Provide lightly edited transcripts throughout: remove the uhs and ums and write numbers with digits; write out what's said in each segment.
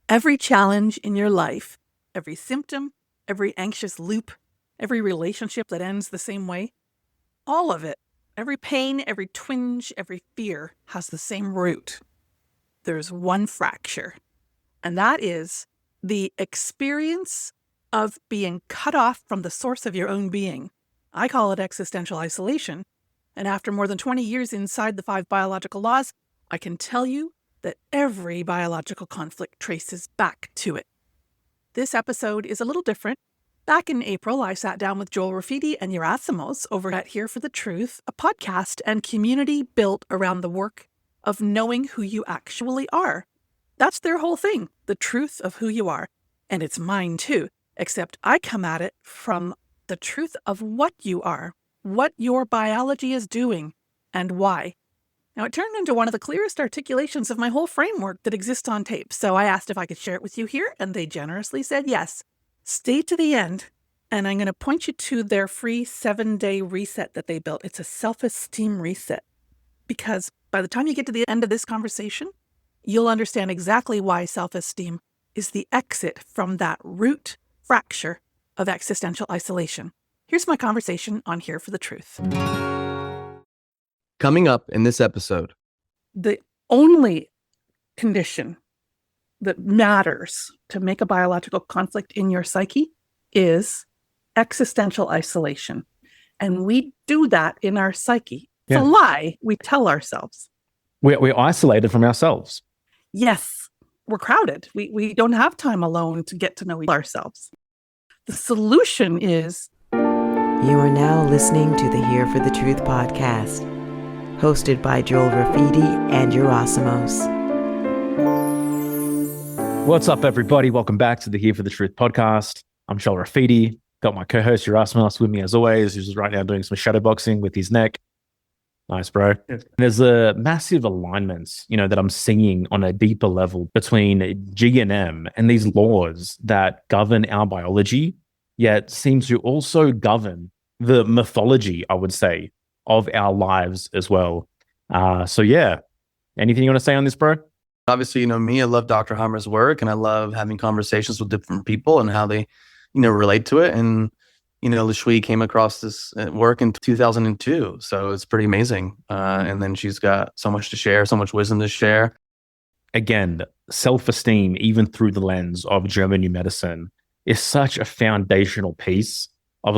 Every challenge in your life, every symptom, every anxious loop, every relationship that ends the same way, all of it, every pain, every twinge, every fear has the same root. There's one fracture, and that is the experience of being cut off from the source of your own being. I call it existential isolation. And after more than 20 years inside the 5 biological laws, I can tell you that every biological conflict traces back to it. This episode is a little different. Back in April, I sat down with Joel Rafidi and Yerasimos over at Here for the Truth, a podcast and community built around the work of knowing who you actually are. That's their whole thing, the truth of who you are. And it's mine too, except I come at it from the truth of what you are, what your biology is doing, and why. Now, it turned into one of the clearest articulations of my whole framework that exists on tape, so I asked if I could share it with you here, and they generously said yes. Stay to the end, and I'm going to point you to their free 7-day reset that they built. It's a self-esteem reset, because by the time you get to the end of this conversation, you'll understand exactly why self-esteem is the exit from that root fracture of existential isolation. Here's my conversation on Here for the Truth. Coming up in this episode, the only condition that matters to make a biological conflict in your psyche is existential isolation. And we do that in our psyche. It's a lie we tell ourselves. We're isolated from ourselves. Yes, we're crowded. We don't have time alone to get to know ourselves. The solution is... You are now listening to the Here for the Truth podcast, hosted by Joel Rafidi and Yerasimos. What's up, everybody? Welcome back to the Here for the Truth podcast. I'm Joel Rafidi. Got my co-host Yerasimos with me as always, who's right now doing some shadowboxing with his neck. Nice, bro. Yeah. There's a massive alignment, that I'm seeing on a deeper level between G&M and these laws that govern our biology, yet seem to also govern the mythology, I would say, of our lives as well. Anything you want to say on this, bro? Obviously, me, I love Dr. Hammer's work, and I love having conversations with different people and how they, relate to it. And LaShui came across this work in 2002, so it's pretty amazing. And then she's got so much to share, so much wisdom to share. Again, self-esteem, even through the lens of German new medicine, is such a foundational piece of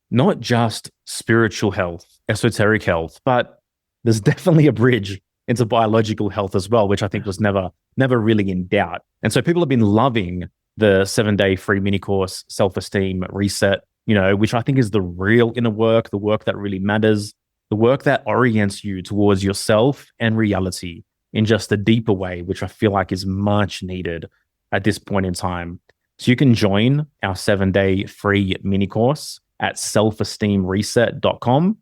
not just spiritual health, esoteric health, but there's definitely a bridge into biological health as well, which I think was never really in doubt. And so people have been loving the 7-day free mini course, Self-Esteem Reset, which I think is the real inner work, the work that really matters, the work that orients you towards yourself and reality in just a deeper way, which I feel like is much needed at this point in time. So you can join our 7-day free mini course at self-esteemreset.com.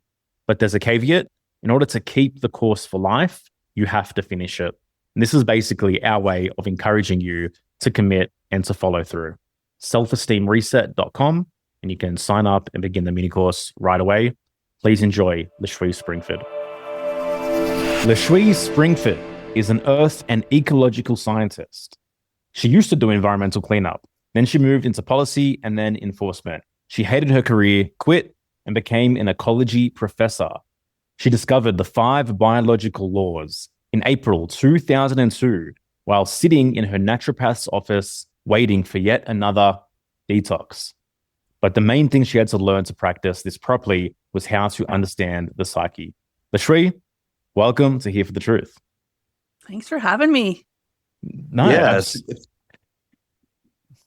But there's a caveat. In order to keep the course for life, you have to finish it. And this is basically our way of encouraging you to commit and to follow through. self-esteemreset.com, and you can sign up and begin the mini course right away. Please enjoy LaShui Springford. LaShui Springford is an earth and ecological scientist. She used to do environmental cleanup. Then she moved into policy and then enforcement. She hated her career, quit, and became an ecology professor. She discovered the 5 biological laws in April 2002 while sitting in her naturopath's office waiting for yet another detox. But the main thing she had to learn to practice this properly was how to understand the psyche. LaShui, welcome to Here for the Truth. Thanks for having me. No, yes.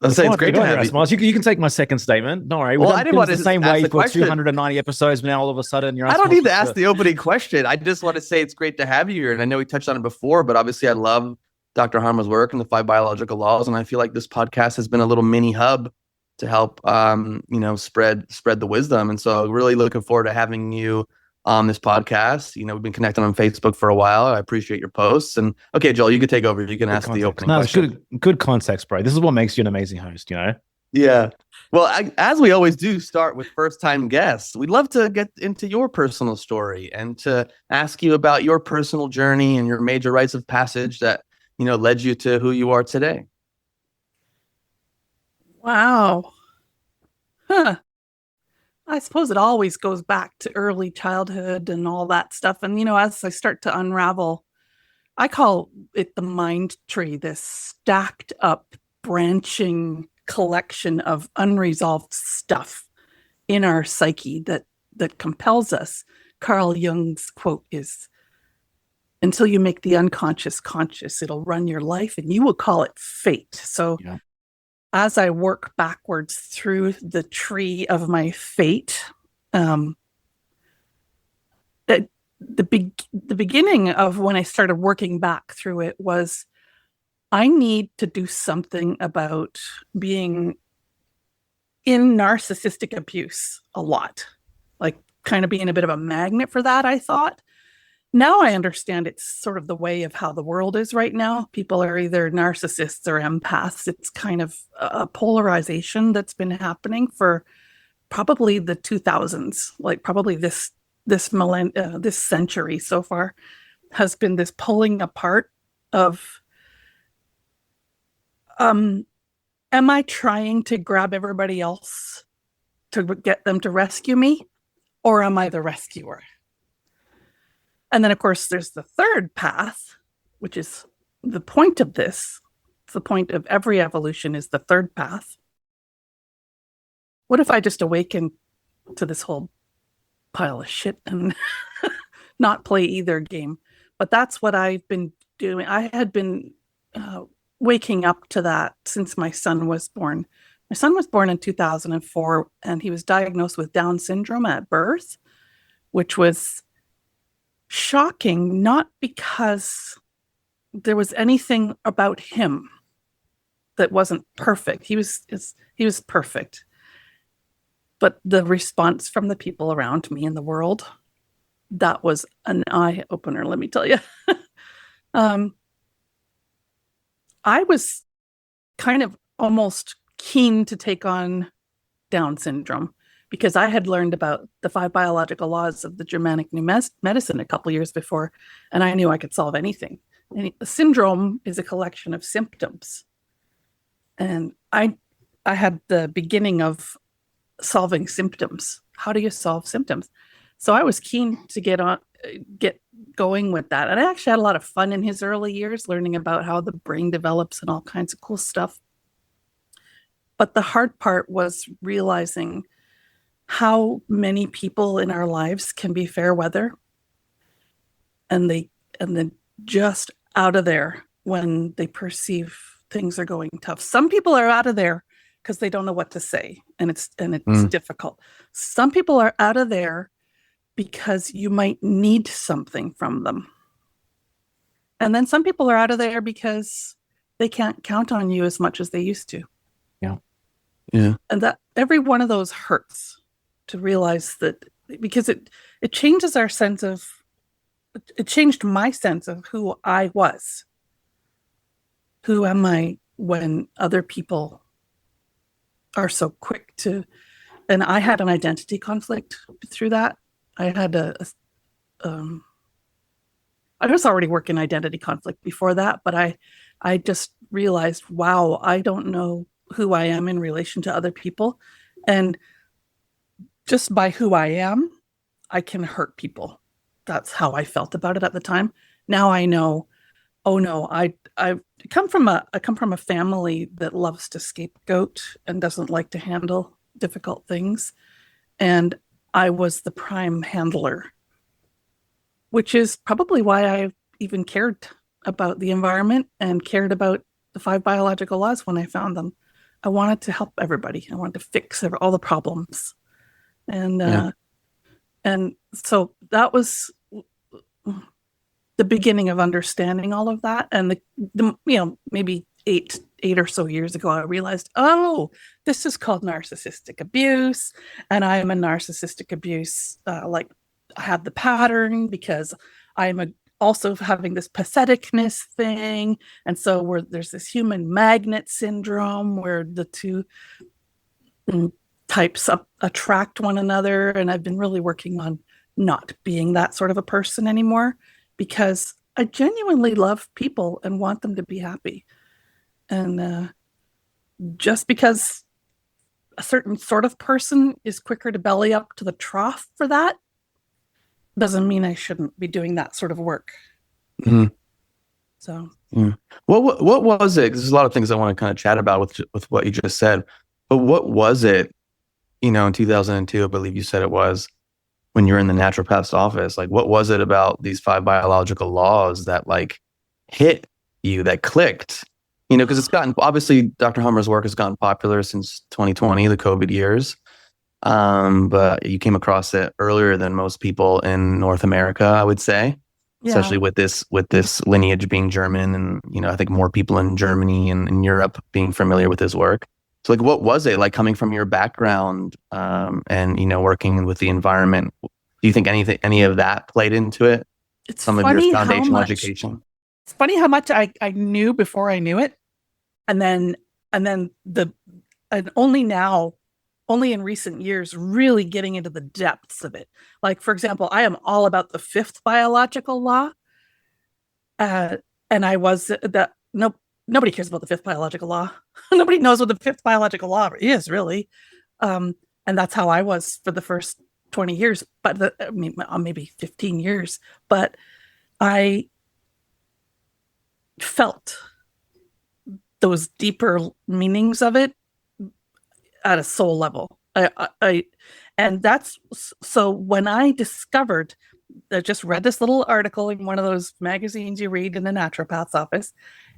It's great to have you. You can take my second statement. Don't worry. Well, I didn't want to the same ask way the for question. 290 episodes, but now all of a sudden I don't need to ask the opening question. I just want to say it's great to have you here. And I know we touched on it before, but obviously I love Dr. Harmer's work and the 5 biological laws. And I feel like this podcast has been a little mini hub to help, spread the wisdom. And so really looking forward to having you on this podcast. We've been connected on Facebook for a while. I appreciate your posts. And okay, Joel, you can take over. You can ask the opening question. It's good context, bro. This is what makes you an amazing host, Yeah. Well, as we always do, start with first-time guests. We'd love to get into your personal story and to ask you about your personal journey and your major rites of passage that, led you to who you are today. Wow. Huh. I suppose it always goes back to early childhood and all that stuff. And, as I start to unravel, I call it the mind tree, this stacked up, branching collection of unresolved stuff in our psyche that compels us. Carl Jung's quote is, until you make the unconscious conscious, it'll run your life and you will call it fate. So Yeah. as I work backwards through the tree of my fate, the beginning of when I started working back through it was, I need to do something about being in narcissistic abuse a lot, like kind of being a bit of a magnet for that, I thought. Now I understand it's sort of the way of how the world is right now. People are either narcissists or empaths. It's kind of a polarization that's been happening for probably the 2000s, like probably this century so far has been this pulling apart of, am I trying to grab everybody else to get them to rescue me, or am I the rescuer? And then, of course, there's the third path, which is the point of this. It's the point of every evolution, is the third path. What if I just awaken to this whole pile of shit and not play either game? But that's what I've been doing. I had been waking up to that since my son was born. My son was born in 2004, and he was diagnosed with Down syndrome at birth, which was shocking, not because there was anything about him that wasn't perfect. He was perfect. But the response from the people around me in the world, that was an eye opener, let me tell you. I was kind of almost keen to take on Down syndrome because I had learned about the 5 biological laws of the Germanic New Medicine a couple years before, and I knew I could solve anything. And a syndrome is a collection of symptoms. And I had the beginning of solving symptoms. How do you solve symptoms? So I was keen to get going with that. And I actually had a lot of fun in his early years, learning about how the brain develops and all kinds of cool stuff. But the hard part was realizing how many people in our lives can be fair weather, and then just out of there when they perceive things are going tough. Some people are out of there because they don't know what to say, and it's difficult. Some people are out of there because you might need something from them. And then some people are out of there because they can't count on you as much as they used to. Yeah. Yeah. And that every one of those hurts, to realize that, because it changes our sense of, it changed my sense of who I was. Who am I when other people are so quick to, and I had an identity conflict through that. I had I was already working identity conflict before that, but I just realized, wow, I don't know who I am in relation to other people. And just by who I am, I can hurt people. That's how I felt about it at the time. Now I know, oh no, I come from a family that loves to scapegoat and doesn't like to handle difficult things. And I was the prime handler, which is probably why I even cared about the environment and cared about the 5 biological laws when I found them. I wanted to help everybody. I wanted to fix all the problems. And and so that was the beginning of understanding all of that. And the maybe eight or so years ago, I realized, oh, this is called narcissistic abuse, and I am a narcissistic abuse. Like, I have the pattern because I'm also having this patheticness thing, and so there's this human magnet syndrome where the two types attract one another. And I've been really working on not being that sort of a person anymore, because I genuinely love people and want them to be happy. And just because a certain sort of person is quicker to belly up to the trough for that, doesn't mean I shouldn't be doing that sort of work. Mm-hmm. So, what was it? 'Cause there's a lot of things I want to kind of chat about with what you just said. But what was it? In 2002, I believe you said it was, when you were in the naturopath's office. Like, what was it about these 5 biological laws that like hit you, that clicked? Because it's gotten, obviously, Dr. Hummer's work has gotten popular since 2020, the COVID years. But you came across it earlier than most people in North America, I would say, especially with this lineage being German, and I think more people in Germany and in Europe being familiar with his work. So, like, what was it like coming from your background, and working with the environment? Do you think any of that played into it? It's Some of your foundational education. It's funny how much I knew before I knew it, and then only in recent years, really getting into the depths of it. Like, for example, I am all about the 5th biological law, and I was that nobody cares about the 5th biological law. Nobody knows what the 5th biological law is, really. And that's how I was for the first 20 years, but maybe 15 years. But I felt those deeper meanings of it at a soul level. And that's so when I discovered, I just read this little article in one of those magazines you read in the naturopath's office,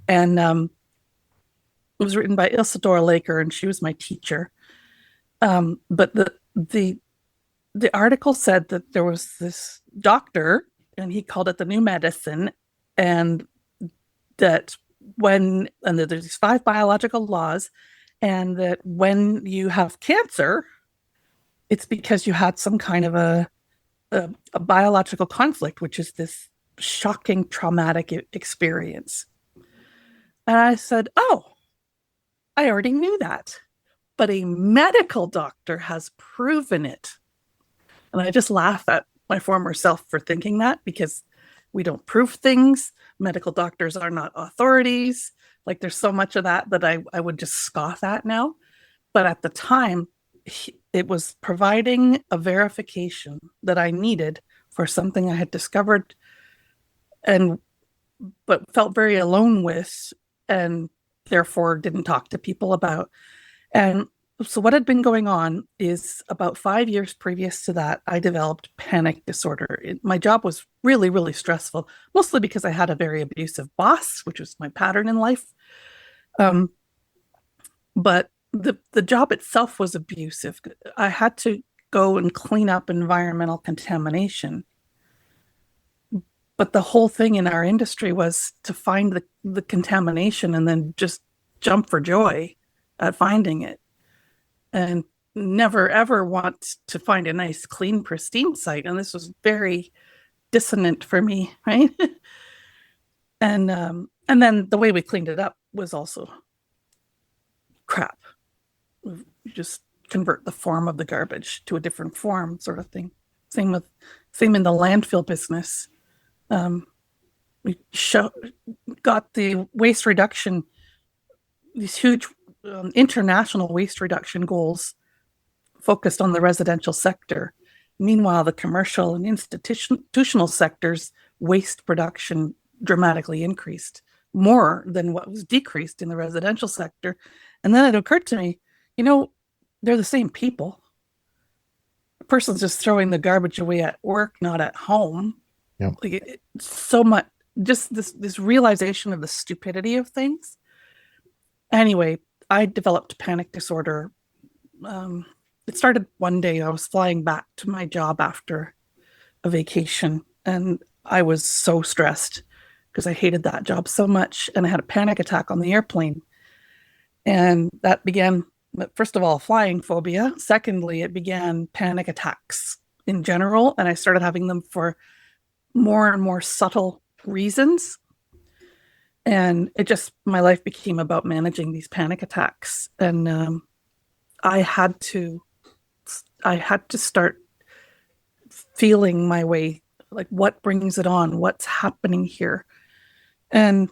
and it was written by Isadora Laker, and she was my teacher. But the article said that there was this doctor, and he called it the new medicine, and that there's these 5 biological laws, and that when you have cancer, it's because you had some kind of a biological conflict, which is this shocking traumatic experience. And I said, oh, I already knew that, but a medical doctor has proven it. And I just laugh at my former self for thinking that, because we don't prove things. Medical doctors are not authorities. Like, there's so much of that I would just scoff at now. But at the time, it was providing a verification that I needed for something I had discovered but felt very alone with, and therefore didn't talk to people about. And so what had been going on is, about 5 years previous to that, I developed panic disorder. My job was really, really stressful, mostly because I had a very abusive boss, which was my pattern in life. But the job itself was abusive. I had to go and clean up environmental contamination. But the whole thing in our industry was to find the contamination and then just jump for joy at finding it, and never ever want to find a nice, clean, pristine site. And this was very dissonant for me, right? And then the way we cleaned it up was also crap. You just convert the form of the garbage to a different form, sort of thing. Same in the landfill business. We got the waste reduction, these huge international waste reduction goals focused on the residential sector. Meanwhile, the commercial and institutional sectors' waste production dramatically increased, more than what was decreased in the residential sector. And then it occurred to me, they're the same people. A person's just throwing the garbage away at work, not at home. Yeah. Like, so much, just this realization of the stupidity of things. Anyway, I developed panic disorder. It started one day. I was flying back to my job after a vacation, and I was so stressed because I hated that job so much, and I had a panic attack on the airplane. And that began, first of all, flying phobia. Secondly, it began panic attacks in general, and I started having them for more and more subtle reasons. And my life became about managing these panic attacks. And I had to start feeling my way, like, what brings it on? What's happening here? And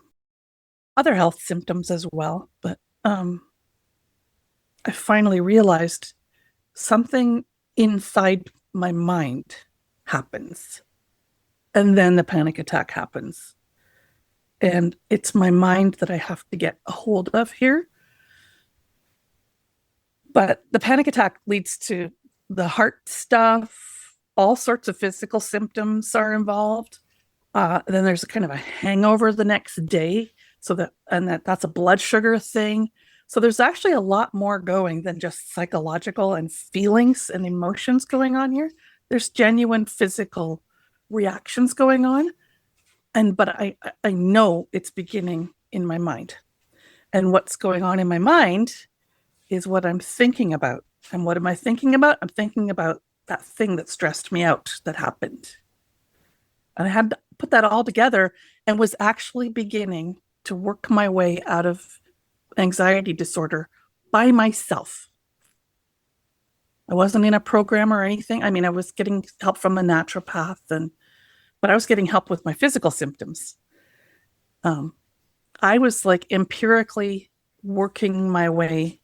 other health symptoms as well. But I I finally realized something inside my mind happens. And then the panic attack happens. And it's my mind that I have to get a hold of here. But the panic attack leads to the heart stuff, all sorts of physical symptoms are involved. Then there's a kind of a hangover the next day. That's a blood sugar thing. So there's actually a lot more going than just psychological and feelings and emotions going on here. There's genuine physical reactions going on. But I know it's beginning in my mind. And what's going on in my mind is what I'm thinking about. And what am I thinking about? I'm thinking about that thing that stressed me out that happened. And I had to put that all together and was actually beginning to work my way out of anxiety disorder by myself. I wasn't in a program or anything. I mean, I was getting help from a naturopath, but I was getting help with my physical symptoms. I was like empirically working my way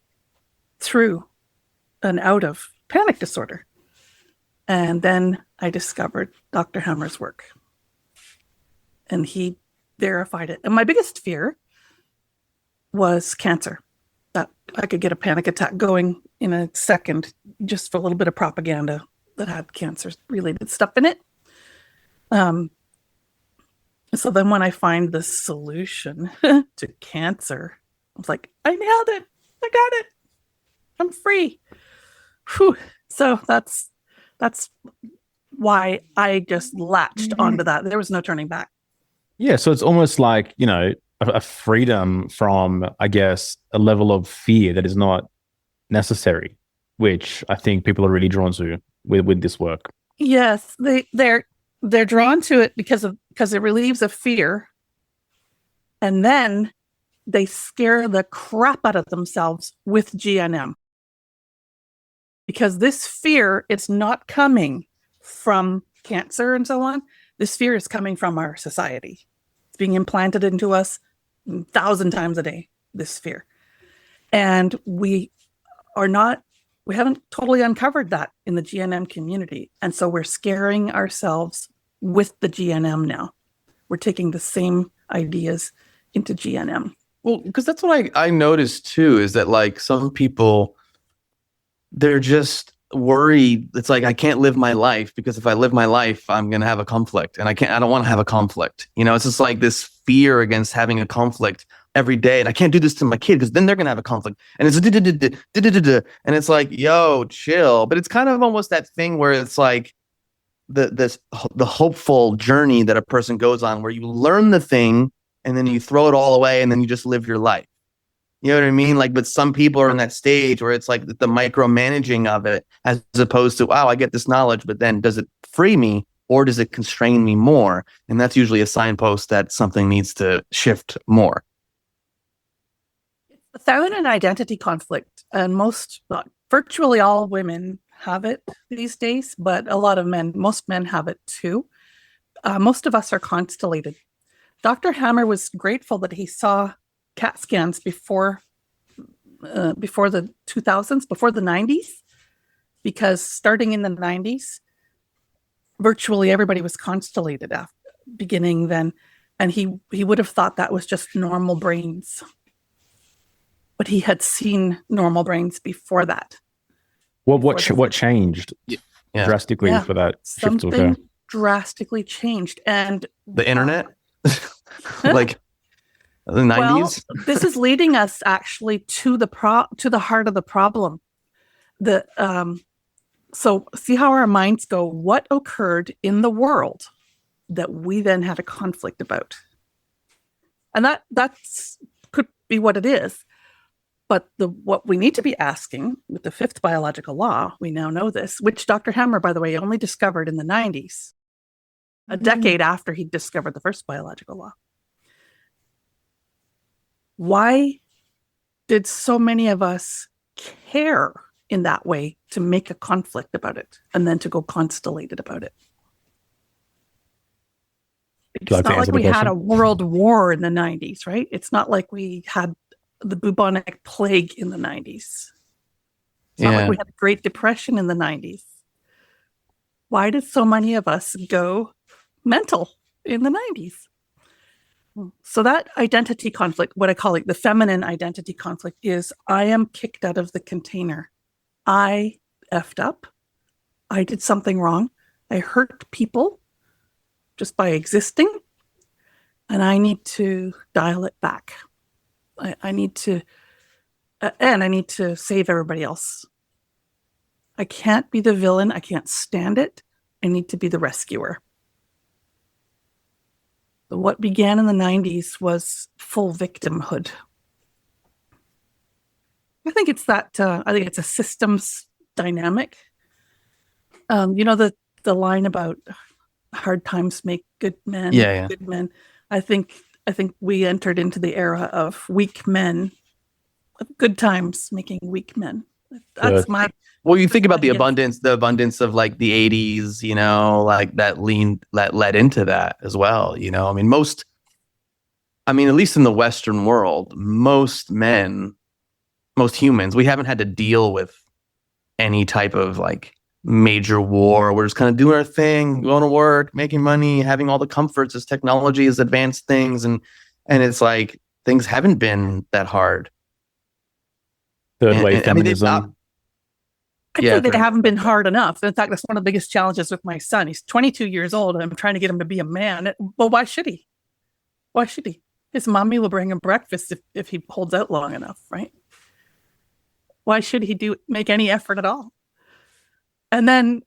through and out of panic disorder. And then I discovered Dr. Hammer's work. And he verified it. And my biggest fear was cancer. That I could get a panic attack going in a second, just for a little bit of propaganda that had cancer-related stuff in it. So then when I find the solution to cancer, I was like, I nailed it. I got it. I'm free. Whew. So that's why I just latched onto that. There was no turning back. Yeah, so it's almost like, a freedom from, I guess, a level of fear that is not necessary, which I think people are really drawn to with this work. Yes, they're drawn to it because it relieves a fear, and then they scare the crap out of themselves with GNM. Because this fear is not coming from cancer and so on. This fear is coming from our society. It's being implanted into us 1,000 times a day, this fear. And we haven't totally uncovered that in the GNM community. And so we're scaring ourselves with the GNM now. We're taking the same ideas into GNM. Well, because that's what I noticed too, is that like some people, they're just worried. It's like, I can't live my life because if I live my life, I'm going to have a conflict, and I don't want to have a conflict. It's just like this fear against having a conflict every day. And I can't do this to my kid because then they're going to have a conflict. And it's and it's like, yo, chill. But it's kind of almost that thing where it's like the hopeful journey that a person goes on, where you learn the thing and then you throw it all away and then you just live your life. You know what I mean? Like, but some people are in that stage where it's like the micromanaging of it, as opposed to, wow, I get this knowledge, but then does it free me or does it constrain me more? And that's usually a signpost that something needs to shift more. It's found an identity conflict, and virtually all women have it these days, but most men have it too. Most of us are constellated. Dr. Hammer was grateful that he saw CAT scans before the 2000s, before the 90s, because starting in the 90s, virtually everybody was constellated beginning then, and he would have thought that was just normal brains. But he had seen normal brains before that. What changed drastically for that shift to occur? Something drastically changed, and the internet, like the 90s. Well, this is leading us actually to the heart of the problem. So see how our minds go. What occurred in the world that we then had a conflict about, and that's could be what it is. But what we need to be asking with the fifth biological law, we now know this, which Dr. Hammer, by the way, only discovered in the 90s, a decade after he discovered the first biological law. Why did so many of us care in that way to make a conflict about it and then to go constellated about it? It's not like we had a world war in the 90s, right? It's not like we had the bubonic plague in the 90s. It's not like Yeah. we had a Great Depression in the 90s. Why did so many of us go mental in the 90s? So that identity conflict, what I call it, the feminine identity conflict, is I am kicked out of the container. I effed up. I did something wrong. I hurt people just by existing. And I need to dial it back. I need to, and I need to save everybody else. I can't be the villain. I can't stand it. I need to be the rescuer. What began in the 90s was full victimhood. I think it's that, I think it's a systems dynamic. The line about hard times make good men, Yeah. good men. I think we entered into the era of weak men, of good times making weak men. That's my. Well, you think about the abundance of like the 80s, like that led into that as well. I mean, at least in the Western world, most humans, we haven't had to deal with any type of like major war. We're just kind of doing our thing, going to work, making money, having all the comforts as technology has advanced things. And it's like, things haven't been that hard. Third wave feminism. I'd say they haven't been hard enough. In fact, that's one of the biggest challenges with my son. He's 22 years old, and I'm trying to get him to be a man. Well, why should he? Why should he? His mommy will bring him breakfast if he holds out long enough, right? Why should he make any effort at all? And then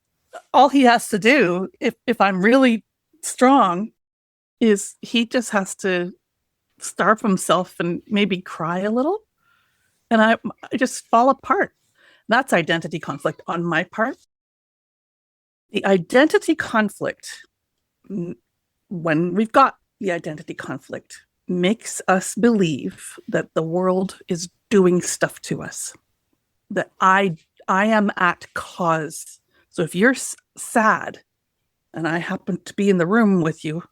all he has to do, if I'm really strong, is he just has to starve himself and maybe cry a little. And I just fall apart. That's identity conflict on my part. The identity conflict, when we've got the identity conflict, makes us believe that the world is doing stuff to us, that I am at cause. So if you're sad and I happen to be in the room with you,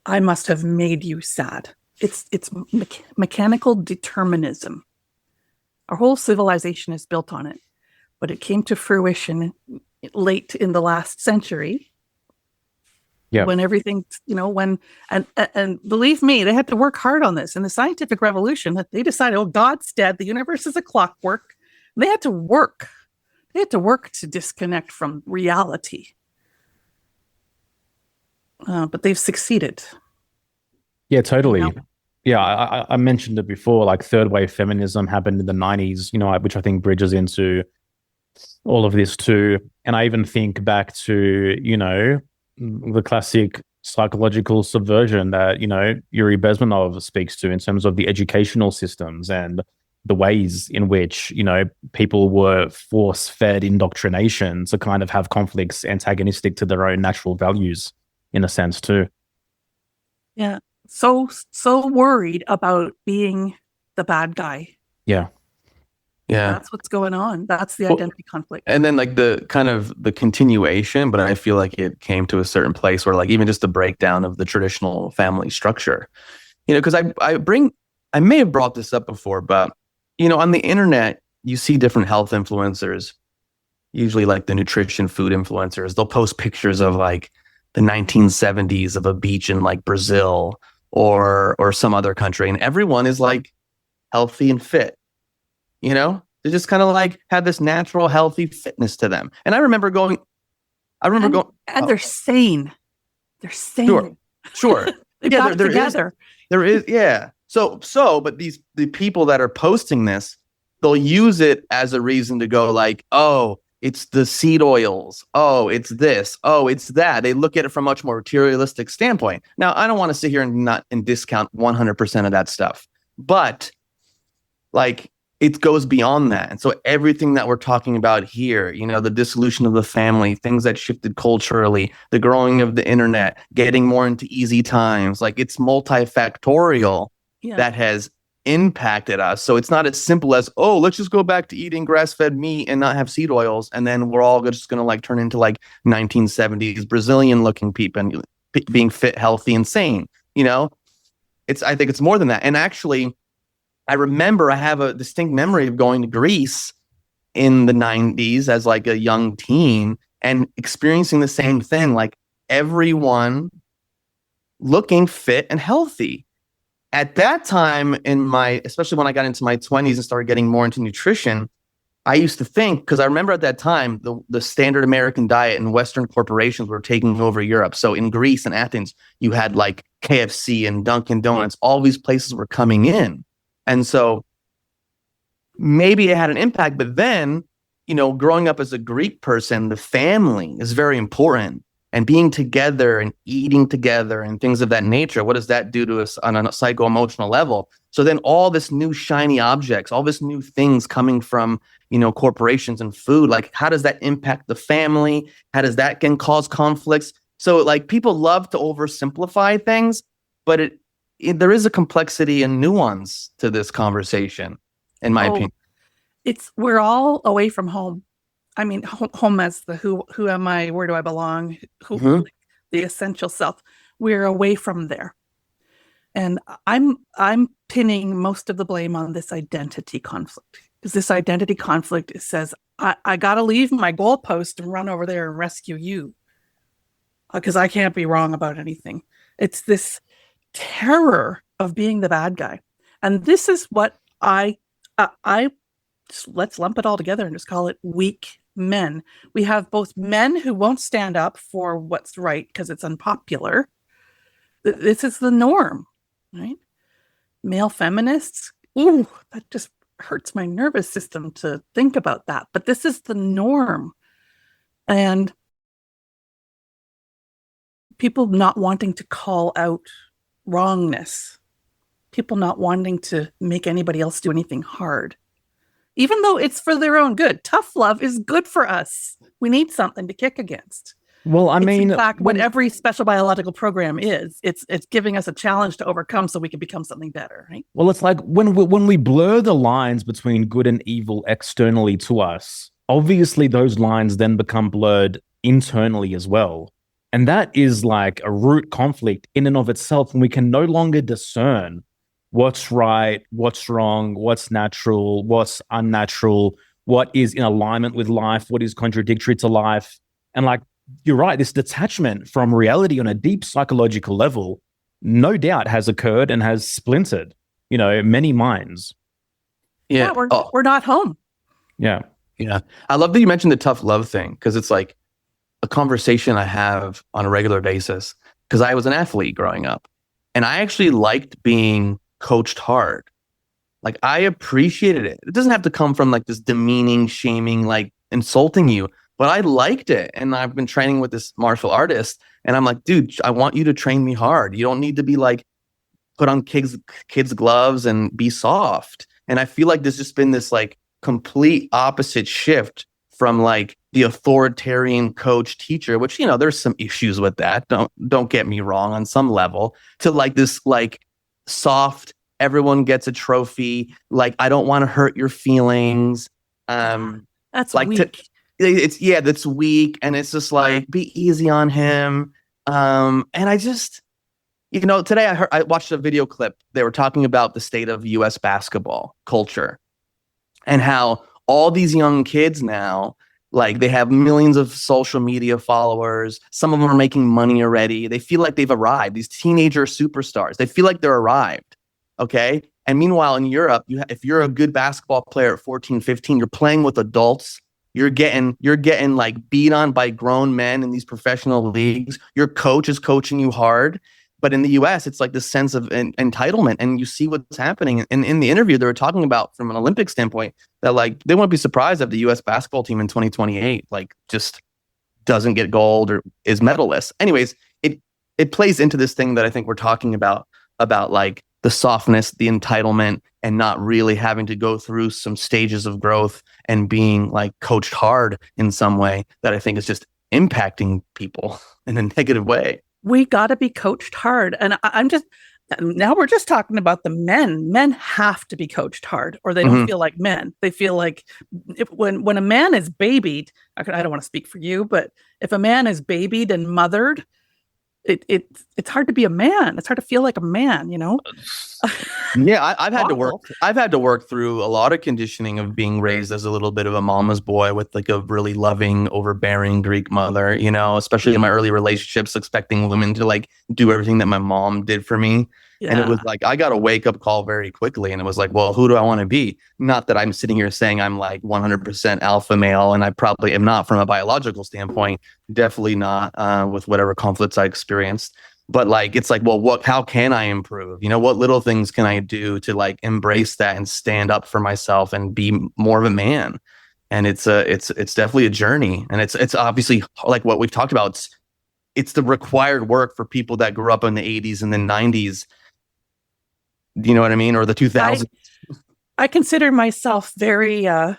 I must have made you sad. It's mechanical determinism. Our whole civilization is built on it, but it came to fruition late in the last century. Yeah. When everything, and believe me, they had to work hard on this. In the scientific revolution, that they decided, oh, God's dead. The universe is a clockwork. They had to work. They had to work to disconnect from reality. But they've succeeded. Yeah, totally. Yeah, I mentioned it before, like third wave feminism happened in the 90s, which I think bridges into all of this too. And I even think back to, the classic psychological subversion that, Yuri Bezmenov speaks to in terms of the educational systems and the ways in which, people were force-fed indoctrination to kind of have conflicts antagonistic to their own natural values in a sense too. Yeah. So worried about being the bad guy. Yeah. That's what's going on. That's the identity conflict. And then like the kind of the continuation, but I feel like it came to a certain place where like even just the breakdown of the traditional family structure, because I may have brought this up before, but on the internet, you see different health influencers, usually like the nutrition food influencers. They'll post pictures of like the 1970s of a beach in like Brazil or some other country, and everyone is like healthy and fit. They just kind of like had this natural, healthy fitness to them. And I remember going, and they're sane. They're sane. Sure. They got together. There is, yeah. But the people that are posting this, they'll use it as a reason to go like, oh, it's the seed oils. Oh, it's this. Oh, it's that. They look at it from a much more materialistic standpoint. Now, I don't want to sit here and discount 100% of that stuff, but like it goes beyond that. And so everything that we're talking about here, the dissolution of the family, things that shifted culturally, the growing of the internet, getting more into easy times, like it's multifactorial that has impacted us. So it's not as simple as, oh, let's just go back to eating grass-fed meat and not have seed oils, and then we're all just going to like turn into like 1970s Brazilian looking people and being fit, healthy, and sane. I think it's more than that. And actually, I remember I have a distinct memory of going to Greece in the 90s as like a young teen and experiencing the same thing, like everyone looking fit and healthy. At that time especially when I got into my 20s and started getting more into nutrition, I used to think, because I remember at that time, the standard American diet and Western corporations were taking over Europe. So in Greece and Athens, you had like KFC and Dunkin' Donuts. All these places were coming in. And so maybe it had an impact. But then, growing up as a Greek person, the family is very important. And being together and eating together and things of that nature, what does that do to us on a psycho-emotional level? So then all this new shiny objects, all this new things coming from, corporations and food, like how does that impact the family? How does that can cause conflicts? So like people love to oversimplify things, but there is a complexity and nuance to this conversation, in my opinion. We're all away from home. I mean, home as the who am I? Where do I belong? The essential self. We're away from there, and I'm pinning most of the blame on this identity conflict, because this identity conflict says I got to leave my goalpost and run over there and rescue you, because I can't be wrong about anything. It's this terror of being the bad guy, and this is what I let's lump it all together and just call it weak men. We have both men who won't stand up for what's right because it's unpopular. This is the norm, right? Male feminists. Ooh, that just hurts my nervous system to think about that. But this is the norm. And people not wanting to call out wrongness. People not wanting to make anybody else do anything hard, even though it's for their own good. Tough love is good for us. We need something to kick against. Well, In fact, what every special biological program is, it's giving us a challenge to overcome so we can become something better, right? Well, it's like when we blur the lines between good and evil externally to us, obviously those lines then become blurred internally as well. And that is like a root conflict in and of itself, when we can no longer discern what's right, what's wrong, what's natural, what's unnatural, what is in alignment with life, what is contradictory to life. And like, you're right, this detachment from reality on a deep psychological level, no doubt has occurred and has splintered, many minds. Yeah, we're not home. Yeah. Yeah. I love that you mentioned the tough love thing, because it's like a conversation I have on a regular basis, because I was an athlete growing up and I actually liked being coached hard. Like I appreciated it. It doesn't have to come from like this demeaning, shaming, like insulting you, but I liked it. And I've been training with this martial artist and I'm like, dude, I want you to train me hard. You don't need to be like, put on kids gloves and be soft. And I feel like there's just been this like complete opposite shift from like the authoritarian coach teacher, which, there's some issues with that. Don't get me wrong on some level, to like this like soft, everyone gets a trophy, like I don't want to hurt your feelings. That's like weak. That's weak, and it's just like be easy on him. And I just, today I watched a video clip. They were talking about the state of US basketball culture and how all these young kids now, like they have millions of social media followers. Some of them are making money already. They feel like they've arrived. These teenager superstars, they feel like they're arrived. Okay. And meanwhile, in Europe, if you're a good basketball player at 14, 15, you're playing with adults. You're getting like beat on by grown men in these professional leagues. Your coach is coaching you hard. But in the US, it's like this sense of entitlement, and you see what's happening. And in the interview, they were talking about from an Olympic standpoint that like they won't be surprised if the US basketball team in 2028 like just doesn't get gold or is medalless. Anyways, it plays into this thing that I think we're talking about like the softness, the entitlement, and not really having to go through some stages of growth and being like coached hard in some way that I think is just impacting people in a negative way. We got to be coached hard. And now we're just talking about the men. Men have to be coached hard or they don't feel like men. They feel like when a man is babied, I don't want to speak for you, but if a man is babied and mothered, it's hard to be a man. It's hard to feel like a man, you know? Yeah, I've had to work. Awful. I've had to work through a lot of conditioning of being raised as a little bit of a mama's boy with like a really loving, overbearing Greek mother. You know, especially in my early relationships, expecting women to like do everything that my mom did for me. And it was Yeah. like I got a wake up call very quickly, and it was like, well, who do I want to be? Not that I'm sitting here saying I'm like 100% alpha male, and I probably am not from a biological standpoint. Definitely not with whatever conflicts I experienced. But like it's like, well, how can I improve? You know, what little things can I do to like embrace that and stand up for myself and be more of a man? And it's definitely a journey, and it's obviously like what we've talked about. It's the required work for people that grew up in the 80s and the 90s. You know what I mean? Or the 2000s. I consider myself very I'm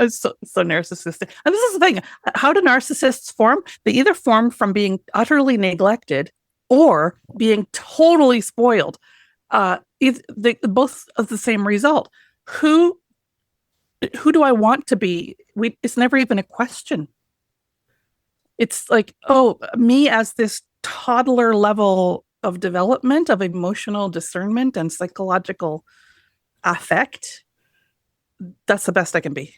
so narcissistic. And this is the thing. How do narcissists form? They either form from being utterly neglected or being totally spoiled. Both of the same result. Who do I want to be? It's never even a question. It's like, oh, me as this toddler level of development of emotional discernment and psychological affect. That's the best I can be.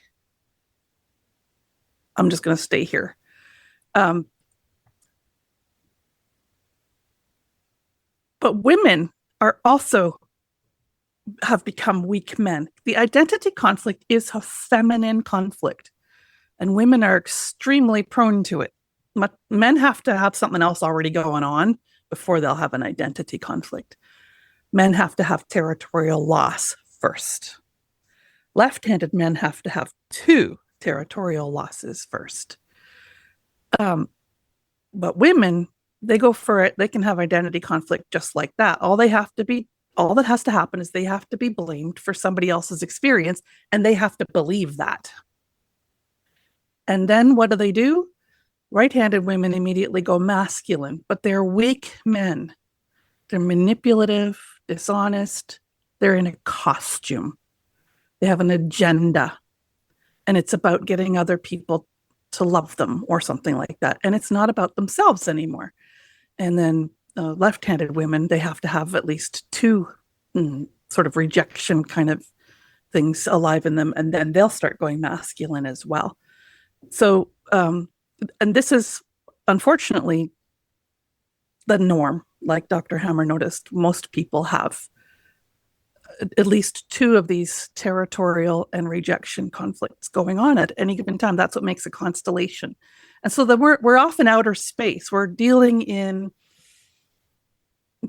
I'm just going to stay here. But women are also have become weak men. The identity conflict is a feminine conflict, and women are extremely prone to it. Men have to have something else already going on before they'll have an identity conflict. Men have to have territorial loss first. Left-handed men have to have 2 territorial losses first. But women, they go for it. They can have identity conflict just like that. All that has to happen is they have to be blamed for somebody else's experience, and they have to believe that. And then what do? Right-handed women immediately go masculine, but they're weak men. They're manipulative, dishonest. They're in a costume. They have an agenda, and it's about getting other people to love them or something like that. And it's not about themselves anymore. And then left-handed women, they have to have at least 2 sort of rejection kind of things alive in them, and then they'll start going masculine as well. So, and this is unfortunately the norm. Like Dr. Hammer noticed, most people have at least 2 of these territorial and rejection conflicts going on at any given time. That's what makes a constellation. And so we're off in outer space. We're dealing in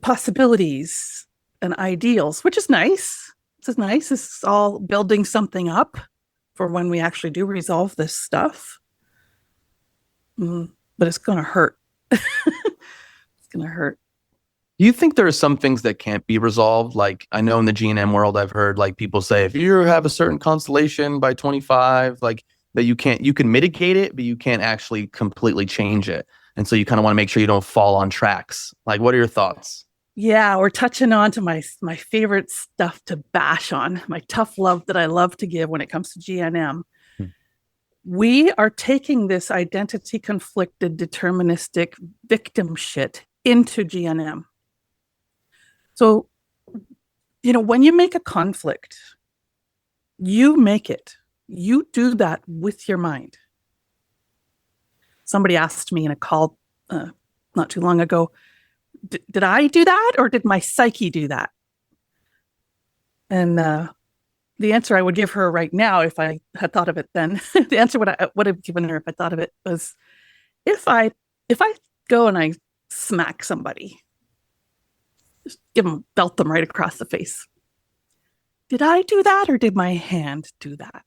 possibilities and ideals, which is nice. This is nice. It's all building something up for when we actually do resolve this stuff. But it's going to hurt. It's going to hurt. Do you think there are some things that can't be resolved? Like I know in the G&M world, I've heard like people say, if you have a certain constellation by 25, like that you can mitigate it, but you can't actually completely change it. And so you kind of want to make sure you don't fall on tracks. Like, what are your thoughts? Yeah, we're touching on to my favorite stuff to bash on, my tough love that I love to give when it comes to G&M. We are taking this identity conflicted, deterministic victim shit into G&M. So, you know, when you make a conflict, you make it. You do that with your mind. Somebody asked me in a call not too long ago, did I do that or did my psyche do that? And the answer I would give her right now, if I had thought of it then, the answer I would have given her if I thought of it was, if I go and I smack somebody, just belt them right across the face. Did I do that or did my hand do that?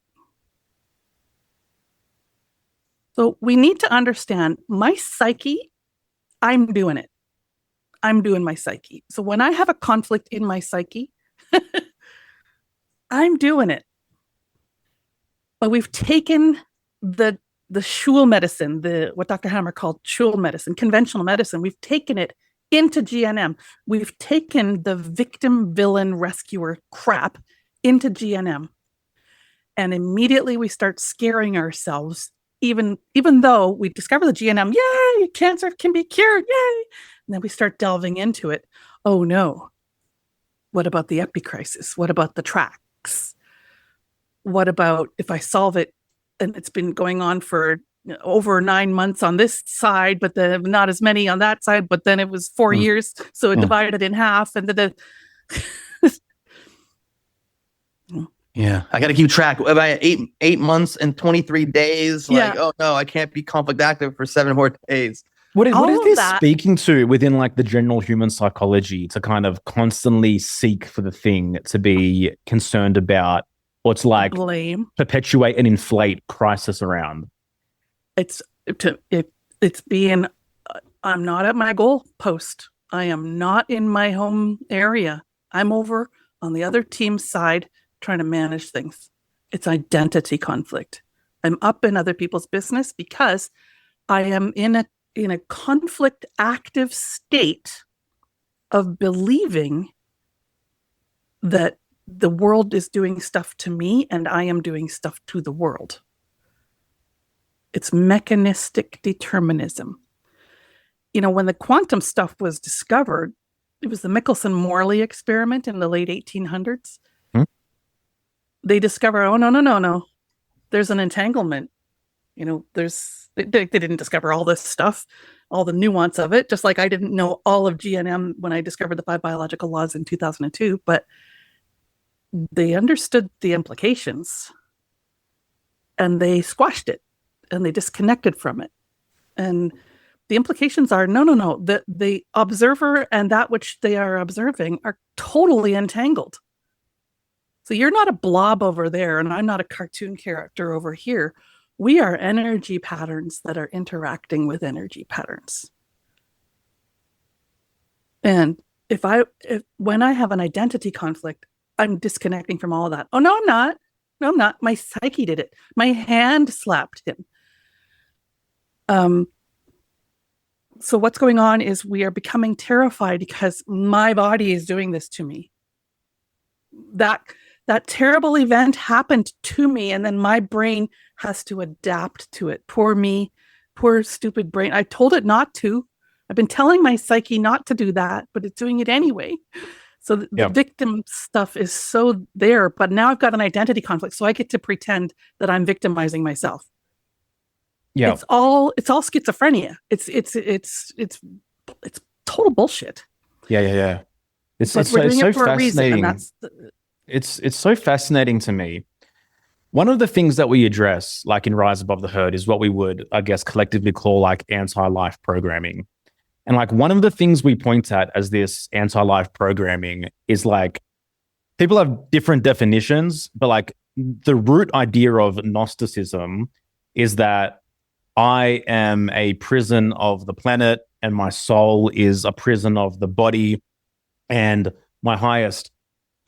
So we need to understand my psyche, I'm doing it. I'm doing my psyche. So when I have a conflict in my psyche, I'm doing it. But we've taken the Schul medicine, what Dr. Hammer called Schul medicine, conventional medicine, we've taken it into G&M. We've taken the victim, villain, rescuer crap into G&M. And immediately we start scaring ourselves even though we discover the GNM, yay, cancer can be cured, yay. And then we start delving into it. Oh no. What about the epicrisis? What about the tracks? What about if I solve it and it's been going on for over 9 months on this side, but then not as many on that side, but then it was 4 years. So it divided in half. And then yeah, I got to keep track. About 8 months and 23 days. Like, oh no, I can't be conflict active for 7 more days. What is this speaking to within like the general human psychology to kind of constantly seek for the thing to be concerned about, or to like perpetuate and inflate crisis around? It's being, I'm not at my goal post. I am not in my home area. I'm over on the other team's side trying to manage things. It's identity conflict. I'm up in other people's business because I am in a conflict active state of believing that the world is doing stuff to me and I am doing stuff to the world. It's mechanistic determinism. When the quantum stuff was discovered, it was the Michelson-Morley experiment in the late 1800s. They discover, oh, no. There's an entanglement. They didn't discover all this stuff, all the nuance of it, just like I didn't know all of GNM when I discovered the 5 biological laws in 2002, but they understood the implications and they squashed it and they disconnected from it. And the implications are, no, the observer and that which they are observing are totally entangled. So you're not a blob over there and I'm not a cartoon character over here. We are energy patterns that are interacting with energy patterns. And when I have an identity conflict, I'm disconnecting from all of that. Oh, no, I'm not. No, I'm not. My psyche did it. My hand slapped him. So what's going on is we are becoming terrified because my body is doing this to me. That terrible event happened to me, and then my brain has to adapt to it. Poor me, poor stupid brain. I told it not to. I've been telling my psyche not to do that, but it's doing it anyway. So the victim stuff is so there, but now I've got an identity conflict, so I get to pretend that I'm victimizing myself. Yeah, it's all schizophrenia. It's total bullshit. Yeah. It's so fascinating. It's so fascinating to me. One of the things that we address, like in Rise Above the Herd, is what we would, I guess, collectively call like anti-life programming. And like one of the things we point at as this anti-life programming is like people have different definitions, but like the root idea of Gnosticism is that I am a prison of the planet and my soul is a prison of the body, and my highest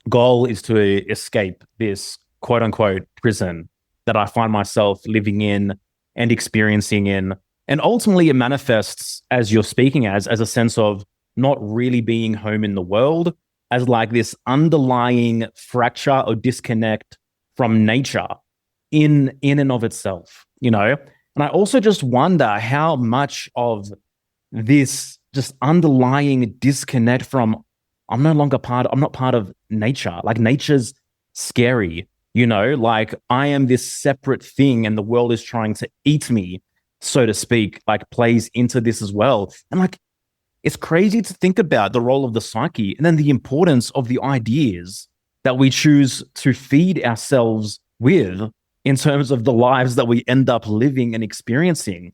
goal is to escape this quote unquote prison that I find myself living in and experiencing in. And ultimately it manifests, as you're speaking, as a sense of not really being home in the world, as like this underlying fracture or disconnect from nature in and of itself, And I also just wonder how much of this just underlying disconnect from I'm not part of nature. Like nature's scary, like I am this separate thing and the world is trying to eat me, so to speak, like plays into this as well. And like, it's crazy to think about the role of the psyche and then the importance of the ideas that we choose to feed ourselves with in terms of the lives that we end up living and experiencing.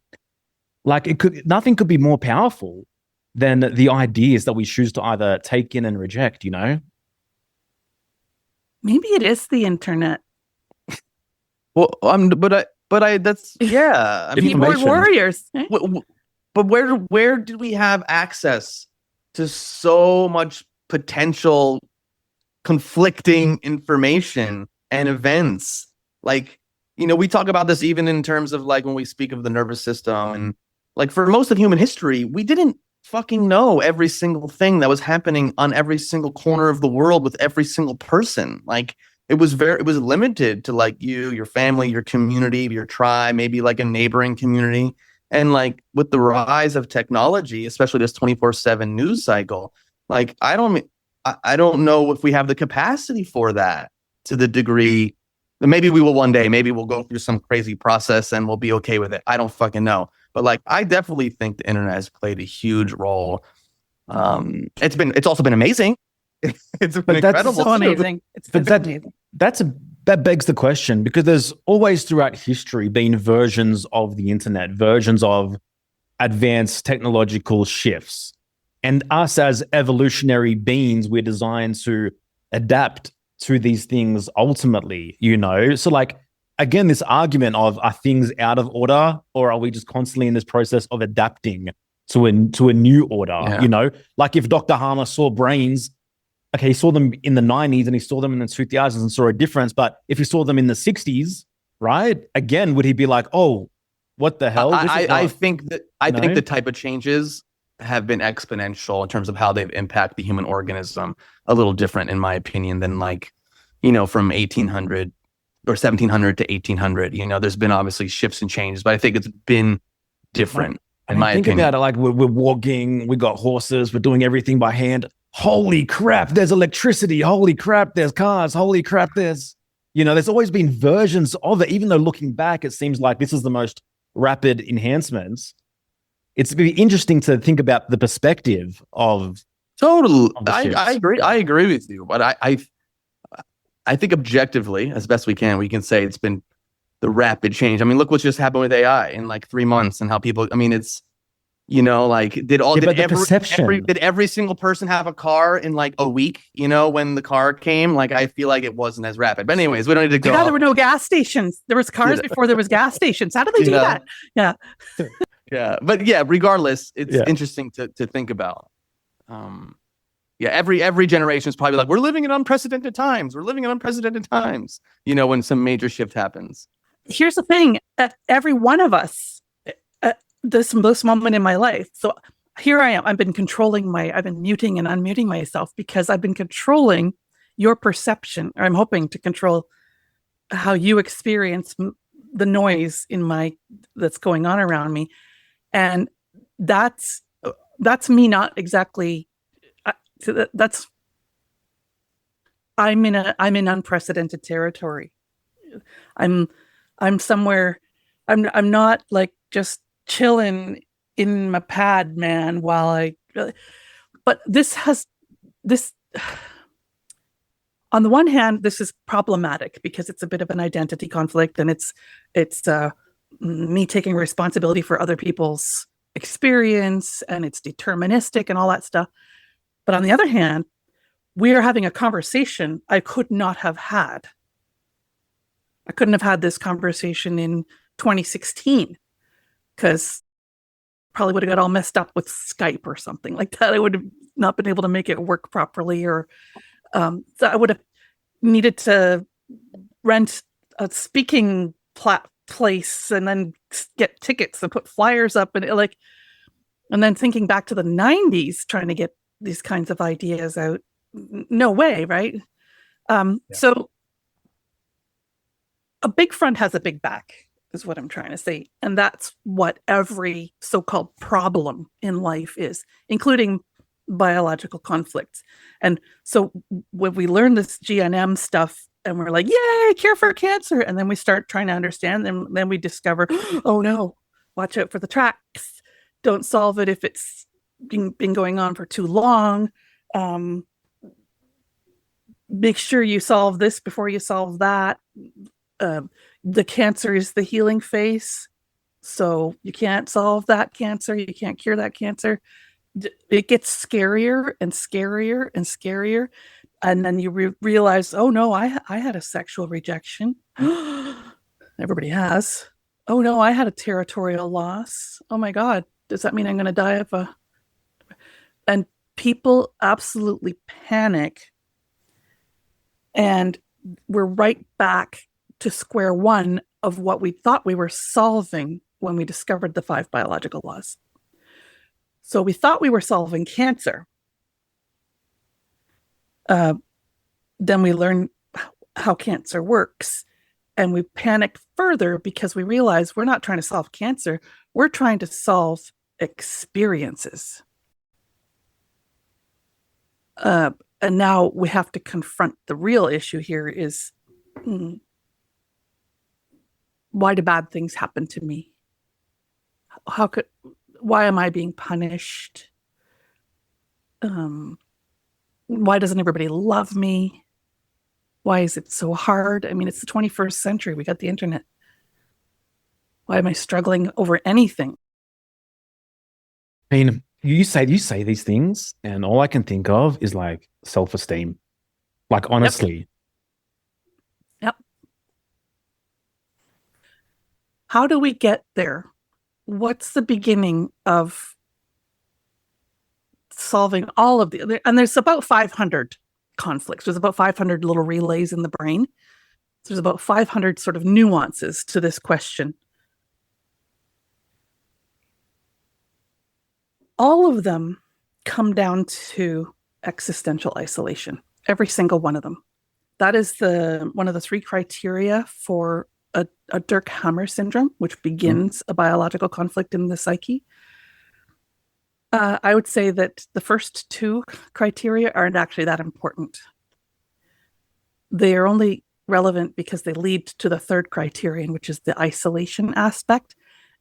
Like nothing could be more powerful than the ideas that we choose to either take in and reject, Maybe it is the internet. Well, that's, yeah. Keyboard warriors. But where did we have access to so much potential conflicting information and events? Like, we talk about this even in terms of like when we speak of the nervous system, and like for most of human history, we didn't fucking know every single thing that was happening on every single corner of the world with every single person. Like it was limited to like you, your family, your community, your tribe, maybe like a neighboring community. And like with the rise of technology, especially this 24/7 news cycle, like I don't know if we have the capacity for that to the degree that maybe we will one day. Maybe we'll go through some crazy process and we'll be okay with it. I don't fucking know. But like I definitely think the internet has played a huge role. It's also been amazing. It's been incredible. So amazing. That begs the question, because there's always throughout history been versions of the internet, versions of advanced technological shifts. And us as evolutionary beings, we're designed to adapt to these things ultimately, you know? So like, again, this argument of, are things out of order, or are we just constantly in this process of adapting to a new order, you know? Like if Dr. Harmer saw brains, okay, he saw them in the 90s and he saw them in the 2000s and saw a difference. But if he saw them in the 60s, right, again, would he be like, oh, what the hell? I think the type of changes have been exponential in terms of how they've impacted the human organism, a little different, in my opinion, than like, you know, from 1800 or 1700 to 1800. You know, there's been obviously shifts and changes, but I think it's been different, in my opinion. Think about it, like we're walking, we got horses, we're doing everything by hand. Holy crap, there's electricity. Holy crap, there's cars. Holy crap, there's always been versions of it, even though looking back, it seems like this is the most rapid enhancements. It's be interesting to think about the perspective of total. I agree with you, but I think objectively, as best we can say it's been the rapid change. I mean, look what's just happened with AI in like 3 months and how people, I mean, it's, you know, like did every single person have a car in like a week, you know, when the car came? Like, I feel like it wasn't as rapid. But anyways, we don't need to go. Yeah, there were no gas stations. There was cars before there was gas stations. How did they do that? Yeah. Yeah. But yeah, regardless, it's interesting to think about. Every generation is probably like, we're living in unprecedented times. You know, when some major shift happens. Here's the thing. Every one of us, this moment in my life. So here I am. I've been muting and unmuting myself because I've been controlling your perception, or I'm hoping to control how you experience the noise that's going on around me. And that's me not exactly, I'm in unprecedented territory. I'm somewhere, I'm not like just chilling in my pad, man, but this on the one hand, this is problematic because it's a bit of an identity conflict, and it's me taking responsibility for other people's experience, and it's deterministic and all that stuff. But on the other hand, we are having a conversation I could not have had. I couldn't have had this conversation in 2016 because probably would have got all messed up with Skype or something like that. I would have not been able to make it work properly, or so I would have needed to rent a speaking place and then get tickets and put flyers up, and then thinking back to the 90s, trying to get these kinds of ideas out. No way, right? So a big front has a big back, is what I'm trying to say. And that's what every so-called problem in life is, including biological conflicts. And so when we learn this GNM stuff and we're like, yay, cure for cancer, and then we start trying to understand, and then we discover, oh no, watch out for the tracks. Don't solve it if it's been going on for too long. Make sure you solve this before you solve that. The cancer is the healing phase, so you can't solve that cancer. You can't cure that cancer. It gets scarier and scarier and scarier, and then you realize, oh no, I had a sexual rejection. Everybody has. Oh no, I had a territorial loss. Oh my God, does that mean I'm going to die of a? And people absolutely panic, and we're right back to square one of what we thought we were solving when we discovered the 5 biological laws. So we thought we were solving cancer. Then we learned how cancer works. And we panic further because we realize we're not trying to solve cancer, we're trying to solve experiences. And now we have to confront the real issue here is, why do bad things happen to me? Why am I being punished? Why doesn't everybody love me? Why is it so hard? I mean, it's the 21st century. We got the internet. Why am I struggling over anything? I mean, you say these things, and all I can think of is like self-esteem. Like, honestly. Yep. How do we get there? What's the beginning of solving all of the, and there's about 500 conflicts. There's about 500 little relays in the brain. There's about 500 sort of nuances to this question. All of them come down to existential isolation, every single one of them. That is one of the 3 criteria for a Dirk-Hammer syndrome, which begins a biological conflict in the psyche. I would say that the first 2 criteria aren't actually that important. They are only relevant because they lead to the 3rd criterion, which is the isolation aspect.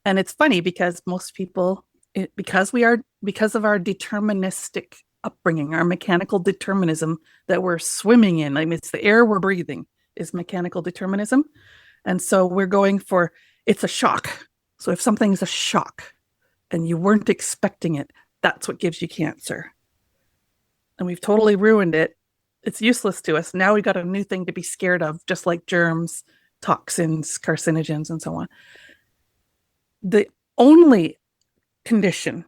And it's funny because most people, because of our deterministic upbringing, our mechanical determinism that we're swimming in, I mean, it's the air we're breathing is mechanical determinism. And so we're going for, it's a shock. So if something's a shock and you weren't expecting it, that's what gives you cancer. And we've totally ruined it. It's useless to us. Now we got a new thing to be scared of, just like germs, toxins, carcinogens, and so on. The only condition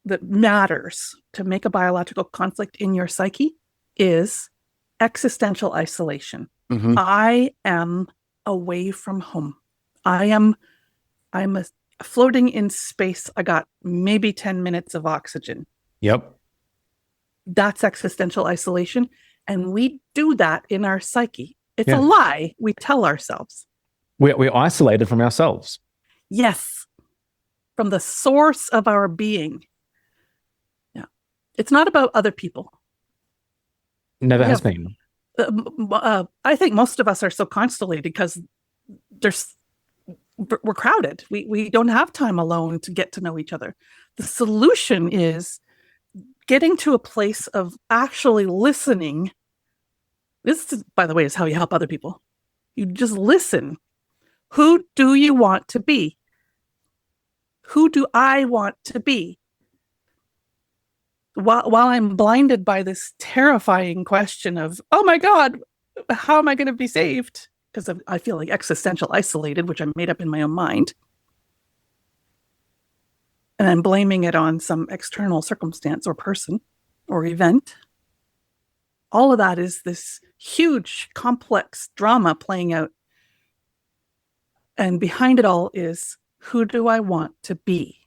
that matters to make a biological conflict in your psyche is existential isolation. Mm-hmm. I am away from home. I'm floating in space. I got maybe 10 minutes of oxygen. Yep. That's existential isolation. And we do that in our psyche. It's a lie we tell ourselves. We're isolated from ourselves. Yes. From the source of our being. Yeah. It's not about other people. Never has been. I think most of us are so constellated because we're crowded. We don't have time alone to get to know each other. The solution is getting to a place of actually listening. This, by the way, is how you help other people. You just listen. Who do you want to be? Who do I want to be? While I'm blinded by this terrifying question of, oh my God, how am I going to be saved? Because I feel like existential isolated, which I made up in my own mind. And I'm blaming it on some external circumstance or person or event. All of that is this huge, complex drama playing out. And behind it all is, who do I want to be?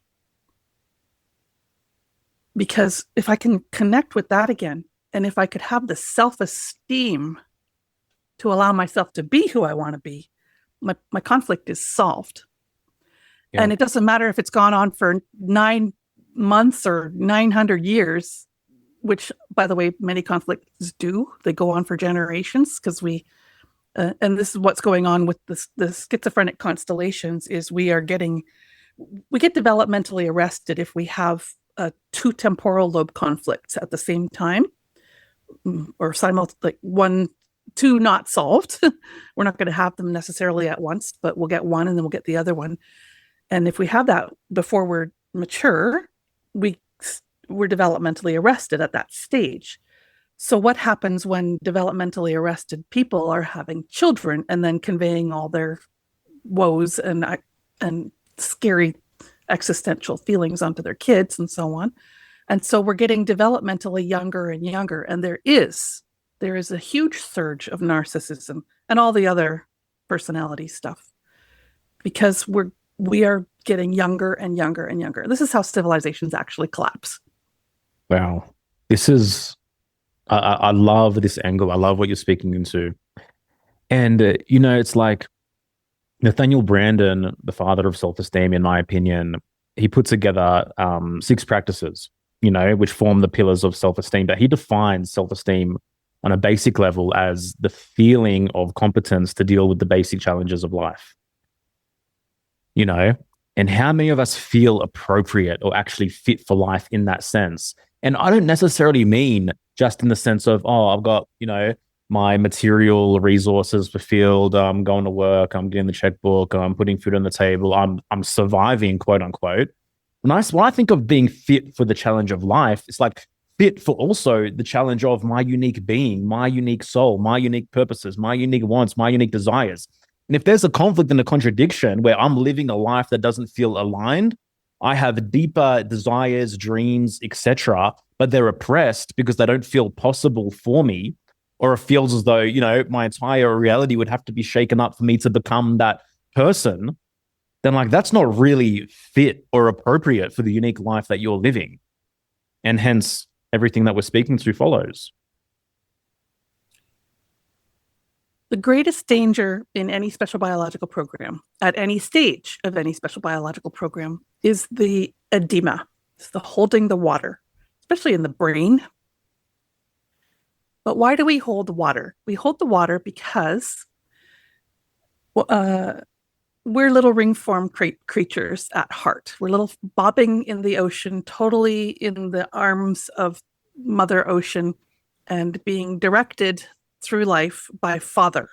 Because if I can connect with that again, and if I could have the self-esteem to allow myself to be who I want to be, my conflict is solved. Yeah. And it doesn't matter if it's gone on for 9 months or 900 years, which, by the way, many conflicts do. They go on for generations because and this is what's going on with the schizophrenic constellations, is we get developmentally arrested if we have 2 temporal lobe conflicts at the same time, or two not solved. We're not going to have them necessarily at once, but we'll get one and then we'll get the other one. And if we have that before we're mature, we're developmentally arrested at that stage. So what happens when developmentally arrested people are having children and then conveying all their woes and scary existential feelings onto their kids and so on? And so we're getting developmentally younger and younger. And there is a huge surge of narcissism and all the other personality stuff because we are getting younger and younger and younger. This is how civilizations actually collapse. Wow. This is, I love this angle. I love what you're speaking into. And, it's like Nathaniel Brandon, the father of self-esteem, in my opinion, he put together 6 practices, which form the pillars of self-esteem. But he defines self-esteem on a basic level as the feeling of competence to deal with the basic challenges of life. And how many of us feel appropriate or actually fit for life in that sense? And I don't necessarily mean just in the sense of, I've got, my material resources fulfilled. I'm going to work. I'm getting the checkbook. I'm putting food on the table. I'm surviving, quote unquote. When I think of being fit for the challenge of life, it's like fit for also the challenge of my unique being, my unique soul, my unique purposes, my unique wants, my unique desires. And if there's a conflict and a contradiction where I'm living a life that doesn't feel aligned, I have deeper desires, dreams, etc., but they're oppressed because they don't feel possible for me, or it feels as though, my entire reality would have to be shaken up for me to become that person, then like that's not really fit or appropriate for the unique life that you're living. And hence everything that we're speaking to follows. The greatest danger in any special biological program, at any stage of any special biological program, is the edema. It's the holding the water, especially in the brain. But why do we hold the water? We hold the water because we're little ring-formed creatures at heart. We're little bobbing in the ocean, totally in the arms of Mother Ocean, and being directed through life by Father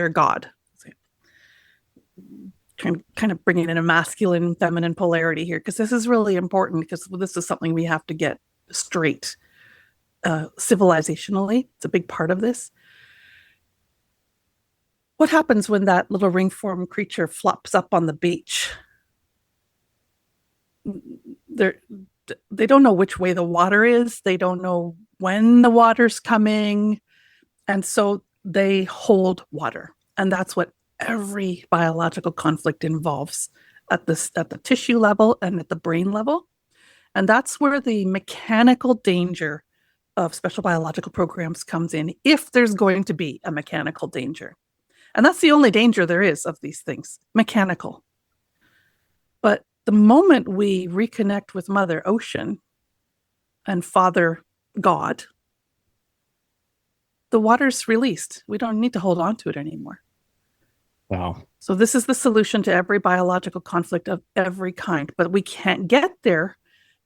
God. Kind of bringing in a masculine, feminine polarity here, because this is really important, because this is something we have to get straight civilizationally. It's a big part of this. What happens when that little ring-formed creature flops up on the beach? They don't know which way the water is. They don't know when the water's coming. And so they hold water. And that's what every biological conflict involves at the tissue level and at the brain level. And that's where the mechanical danger of special biological programs comes in, if there's going to be a mechanical danger. And that's the only danger there is of these things, mechanical. But the moment we reconnect with Mother Ocean and Father God, the water's released. We don't need to hold on to it anymore. Wow. So this is the solution to every biological conflict of every kind. But we can't get there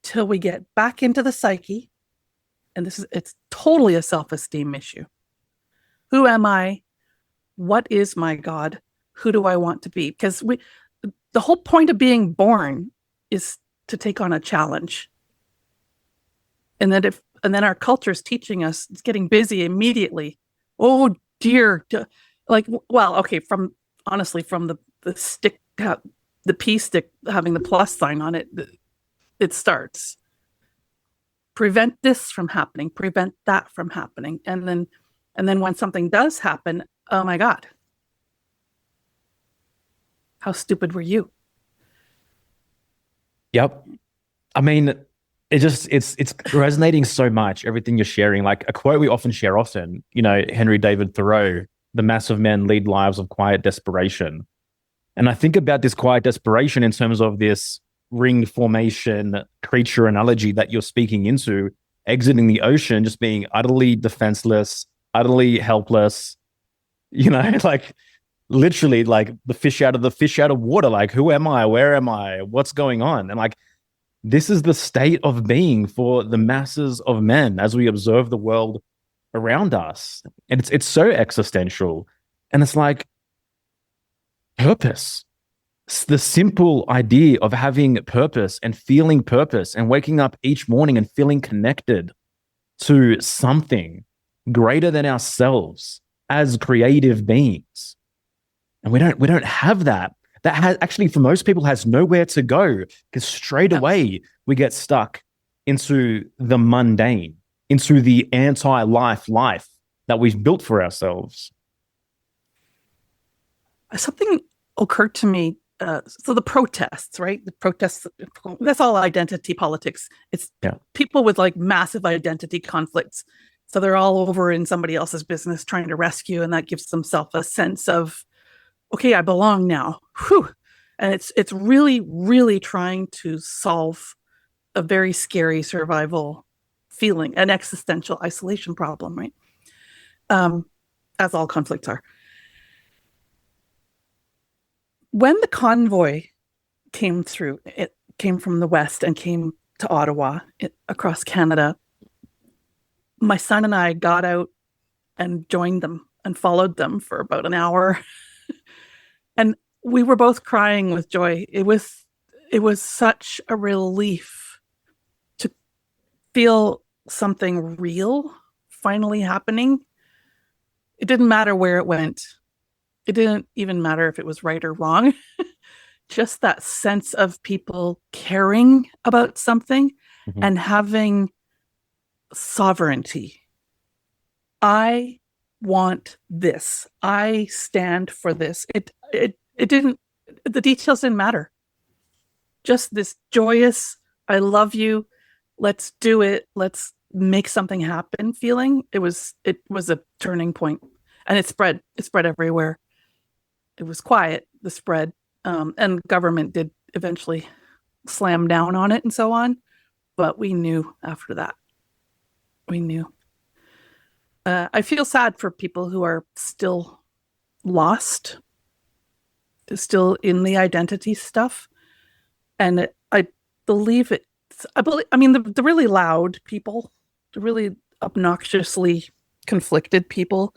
till we get back into the psyche. And it's totally a self-esteem issue. Who am I? What is my God? Who do I want to be? Because the whole point of being born is to take on a challenge. And then our culture is teaching us, it's getting busy immediately. Oh dear. Okay, from the stick, the P stick having the plus sign on it, it starts. Prevent this from happening, prevent that from happening. And then when something does happen, oh my God, how stupid were you? Yep. I mean, it's resonating so much, everything you're sharing. Like a quote we often share Henry David Thoreau, the mass of men lead lives of quiet desperation. And I think about this quiet desperation in terms of this ring formation creature analogy that you're speaking into, exiting the ocean, just being utterly defenseless, utterly helpless, like literally like the fish out of water. Like, who am I? Where am I? What's going on? And like, this is the state of being for the masses of men as we observe the world around us. And it's so existential. And it's like purpose. It's the simple idea of having purpose and feeling purpose and waking up each morning and feeling connected to something greater than ourselves as creative beings. And we don't have that. That has actually, for most people, has nowhere to go, because straight away we get stuck into the mundane, into the anti-life that we've built for ourselves. Something occurred to me. So the protests, right? The protests, that's all identity politics. It's people with like massive identity conflicts So they're all over in somebody else's business trying to rescue, and that gives themselves a sense of, okay, I belong now. Whew. And it's really, really trying to solve a very scary survival feeling, an existential isolation problem, right? As all conflicts are. When the convoy came through, it came from the West and came to Ottawa, across Canada. My son and I got out and joined them and followed them for about an hour. And we were both crying with joy. It was such a relief to feel something real finally happening. It didn't matter where it went. It didn't even matter if it was right or wrong. Just that sense of people caring about something and having sovereignty. I want this. I stand for this. It didn't, the details didn't matter. Just this joyous, I love you, let's do it, let's make something happen feeling. It was a turning point. And it spread everywhere. It was quiet, the spread. And government did eventually slam down on it and so on. But we knew after that. We knew. I feel sad for people who are still lost, still in the identity stuff. And I believe the really loud people, the really obnoxiously conflicted people,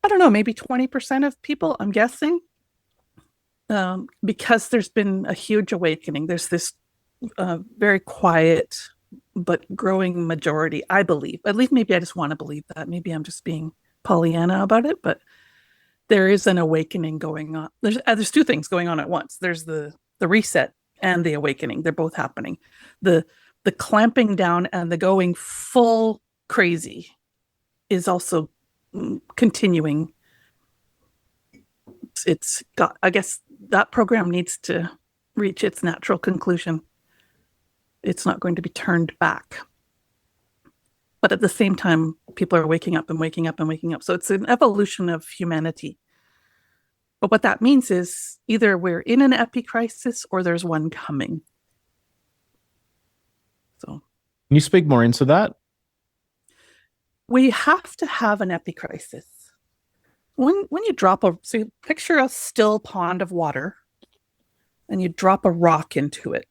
I don't know, maybe 20% of people, I'm guessing, because there's been a huge awakening. There's this very quiet but growing majority, I believe. At least maybe I just want to believe that. Maybe I'm just being Pollyanna about it, but there is an awakening going on. There's two things going on at once. There's the reset and the awakening. They're both happening. The clamping down and the going full crazy is also continuing. It's got, I guess that program needs to reach its natural conclusion. It's not going to be turned back. But at the same time, people are waking up and waking up and waking up. So it's an evolution of humanity. But what that means is either we're in an epicrisis or there's one coming. So, can you speak more into that? We have to have an epicrisis. When you drop so you picture a still pond of water and you drop a rock into it.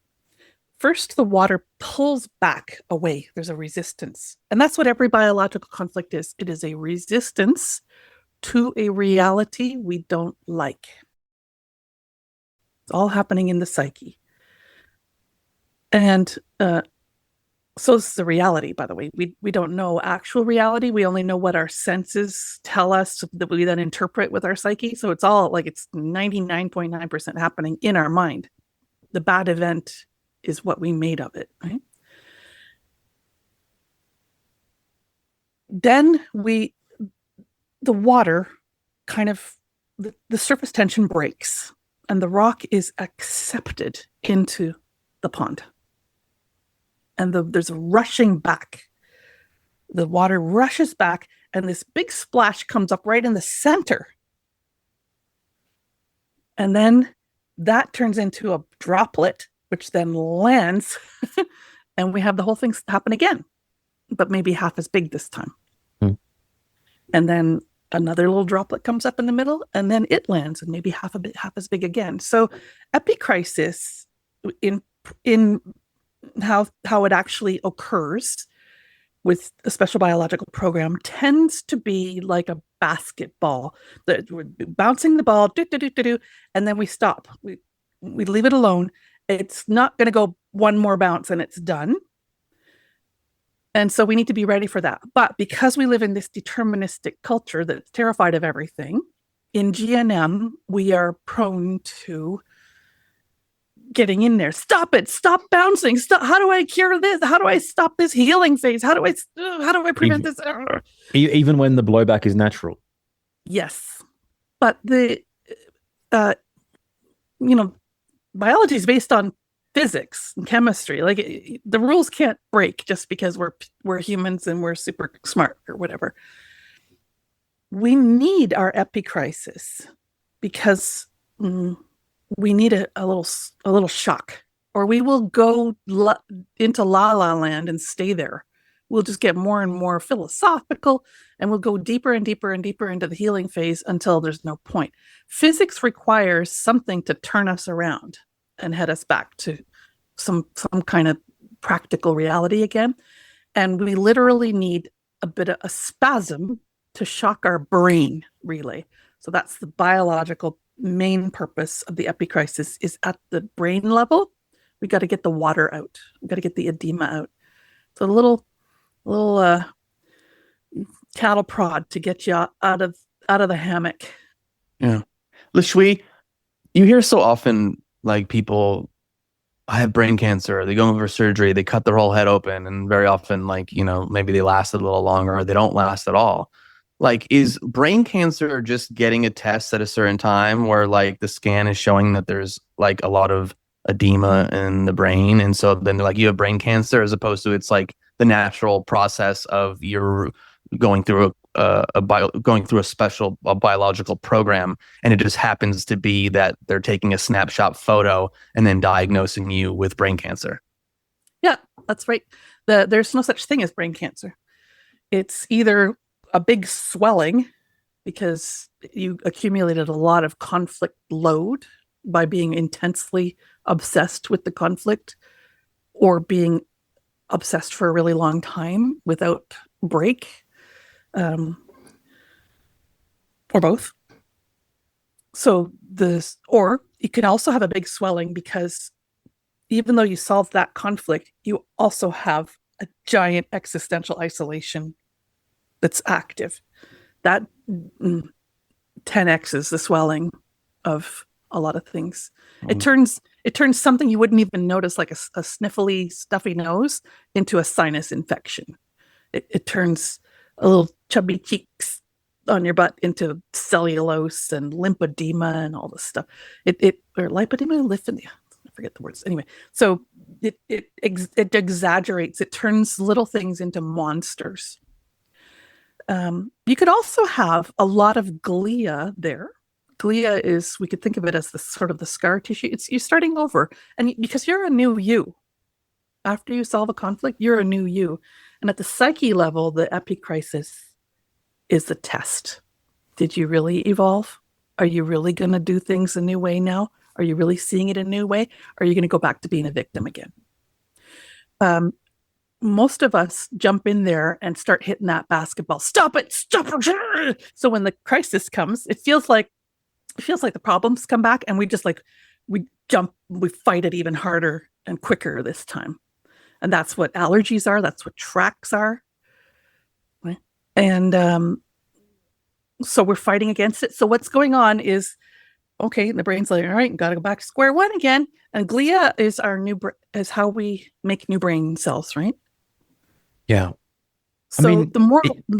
First, the water pulls back away. There's a resistance. And that's what every biological conflict is. It is a resistance to a reality we don't like. It's all happening in the psyche. And so this is the reality, by the way. We don't know actual reality. We only know what our senses tell us that we then interpret with our psyche. So it's all like it's 99.9% happening in our mind. The bad event is what we made of it, right? Then the water kind of, the surface tension breaks and the rock is accepted into the pond. And there's a rushing back. The water rushes back and this big splash comes up right in the center. And then that turns into a droplet, which then lands, and we have the whole thing happen again, but maybe half as big this time. And then another little droplet comes up in the middle, and then it lands, and maybe half as big again. So epicrisis, in how it actually occurs with a special biological program, tends to be like a basketball. We're bouncing the ball, and then we stop. We leave it alone. It's not going to go one more bounce and it's done. And so we need to be ready for that. But because we live in this deterministic culture that's terrified of everything, in GNM, we are prone to getting in there. Stop it. Stop bouncing. Stop. How do I cure this? How do I stop this healing phase? How do I prevent this? Even when the blowback is natural. Yes. But biology is based on physics and chemistry. Like the rules can't break just because we're humans and we're super smart or whatever. We need our epicrisis because we need a little shock, or we will go into la la land and stay there. We'll just get more and more philosophical, and we'll go deeper and deeper and deeper into the healing phase until there's no point. Physics requires something to turn us around and head us back to some kind of practical reality again. And we literally need a bit of a spasm to shock our brain relay. So that's the biological main purpose of the epicrisis, is at the brain level. We got to get the water out. We got to get the edema out. So a little cattle prod to get you out of the hammock. Yeah. LaShui, you hear so often, like, people, I have brain cancer, they go in for surgery, they cut their whole head open, and very often, like, maybe they last a little longer or they don't last at all. Like, is brain cancer just getting a test at a certain time where, like, the scan is showing that there's, like, a lot of edema in the brain, and so then they're like, you have brain cancer, as opposed to it's like the natural process of you're going through a special biological program, and it just happens to be that they're taking a snapshot photo and then diagnosing you with brain cancer? Yeah, that's right. There's no such thing as brain cancer. It's either a big swelling because you accumulated a lot of conflict load by being intensely obsessed with the conflict, or being obsessed for a really long time without break, or both. So or you can also have a big swelling because even though you solve that conflict, you also have a giant existential isolation that's active. That 10x is the swelling of a lot of things. It turns something you wouldn't even notice, like a sniffly, stuffy nose, into a sinus infection. It turns a little chubby cheeks on your butt into cellulose and lymphedema and all this stuff. Or lipedema, lymphedema. I forget the words. Anyway, so it exaggerates. It turns little things into monsters. You could also have a lot of glia there. Glia is, we could think of it as the sort of the scar tissue. You're starting over, and because you're a new you. After you solve a conflict, you're a new you. And at the psyche level, the epicrisis is the test. Did you really evolve? Are you really going to do things a new way now? Are you really seeing it a new way? Or are you going to go back to being a victim again? Most of us jump in there and start hitting that basketball. Stop it! So when the crisis comes, it feels like the problems come back, and we fight it even harder and quicker this time. And that's what allergies are. That's what tracks are. Right? And so we're fighting against it. So what's going on is, okay, the brain's like, all right, got to go back to square one again. And glia is is how we make new brain cells, right? Yeah. So the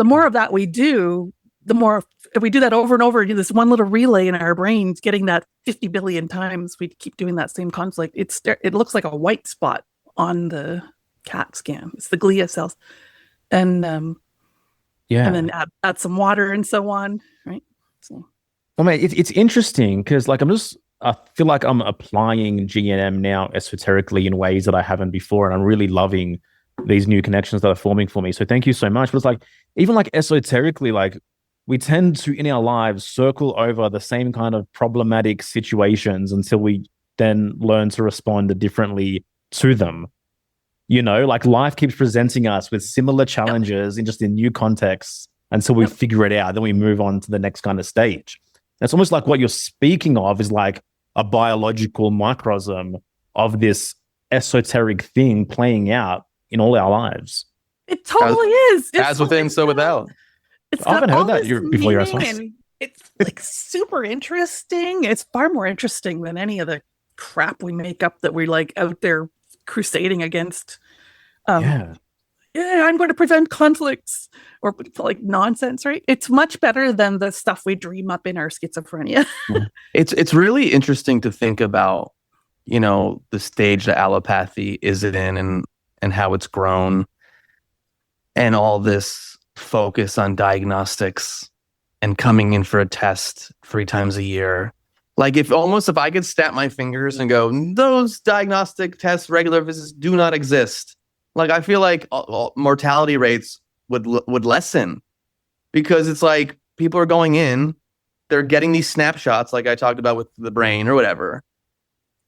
more of that we do, the more, if we do that over and over, this one little relay in our brains getting that 50 billion times, we keep doing that same conflict. It looks like a white spot on the CAT scan. It's the glia cells. And and then add some water and so on, right? So, I mean, it's interesting because, like, I feel like I'm applying GNM now esoterically in ways that I haven't before, and I'm really loving these new connections that are forming for me. So thank you so much. But it's like, even like esoterically, like, we tend to, in our lives, circle over the same kind of problematic situations until we then learn to respond differently to them. Like, life keeps presenting us with similar challenges in new contexts until we figure it out. Then we move on to the next kind of stage. It's almost like what you're speaking of is like a biological microcosm of this esoteric thing playing out in all our lives. It totally is. As within, so without. I haven't heard that before, Yerasimos. It's like super interesting. It's far more interesting than any of the crap we make up that we're like out there crusading against. I'm going to prevent conflicts, or like nonsense, right? It's much better than the stuff we dream up in our schizophrenia. It's really interesting to think about the stage that allopathy is in, and how it's grown, and all this focus on diagnostics and coming in for a test 3 times a year. Like if I could snap my fingers and go, those diagnostic tests, regular visits do not exist. Like I feel like mortality rates would lessen, because it's like people are going in, they're getting these snapshots like I talked about with the brain or whatever.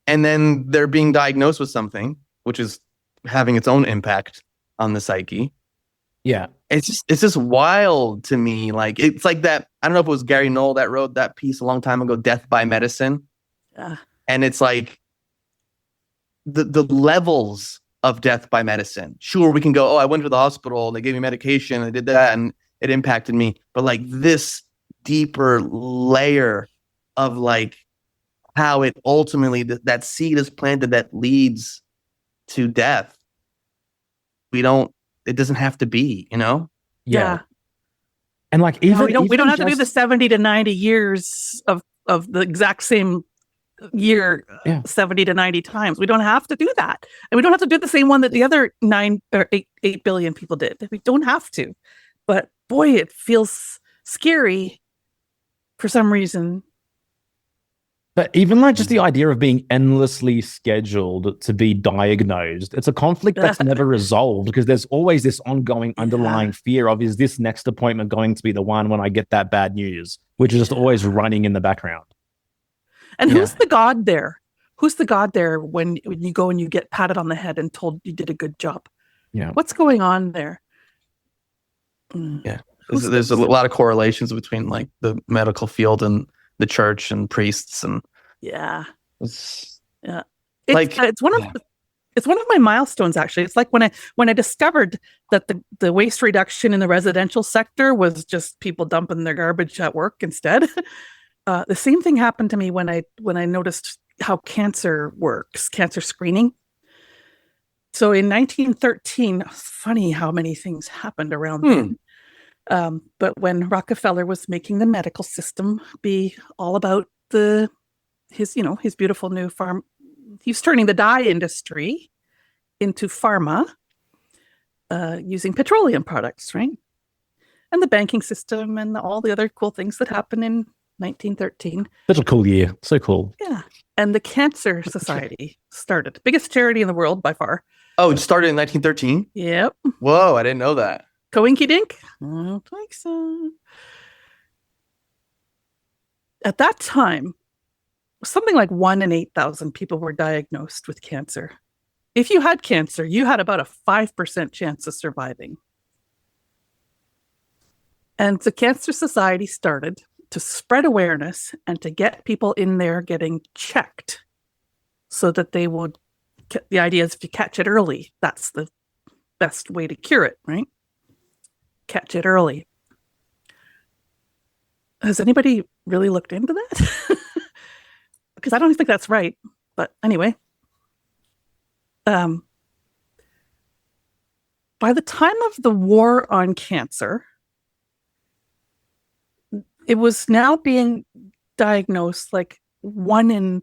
And then they're being diagnosed with something, which is having its own impact on the psyche. Yeah. It's just wild to me. Like it's like that. I don't know if it was Gary Knoll that wrote that piece a long time ago, Death by Medicine. Yeah. And it's like the levels of death by medicine. Sure, we can go, oh, I went to the hospital, they gave me medication, I did that, and it impacted me. But like this deeper layer of like how it ultimately, that seed is planted that leads to death. It doesn't have to be, Yeah. And like even we don't have to do the 70 to 90 years of the exact same year, 70 to 90 times. We don't have to do that. And we don't have to do the same one that the other 8 billion people did. We don't have to. But boy, it feels scary for some reason. But even like just the idea of being endlessly scheduled to be diagnosed, it's a conflict that's never resolved, because there's always this ongoing underlying fear of, is this next appointment going to be the one when I get that bad news, which is just always running in the background. And who's the God there? Who's the God there when you go and you get patted on the head and told you did a good job? Yeah. What's going on there? Yeah. There's a lot of correlations between like the medical field and the church and priests, and it's one of my milestones, actually. It's like when I discovered that the waste reduction in the residential sector was just people dumping their garbage at work instead. The same thing happened to me when I noticed how cancer works, cancer screening. So in 1913, funny how many things happened around then. But when Rockefeller was making the medical system be all about his beautiful new farm, he was turning the dye industry into pharma, using petroleum products, right? And the banking system and all the other cool things that happened in 1913. Such a cool year. So cool. Yeah. And the Cancer Society started. Biggest charity in the world by far. Oh, it started in 1913? Yep. Whoa, I didn't know that. Coinky dink? I don't think so. At that time, something like 1 in 8,000 people were diagnosed with cancer. If you had cancer, you had about a 5% chance of surviving. And the Cancer Society started to spread awareness and to get people in there getting checked, so that they would, the idea is if you catch it early, that's the best way to cure it, right? Catch it early. Has anybody really looked into that? Because I don't think that's right. But anyway, by the time of the war on cancer, it was now being diagnosed like 1 in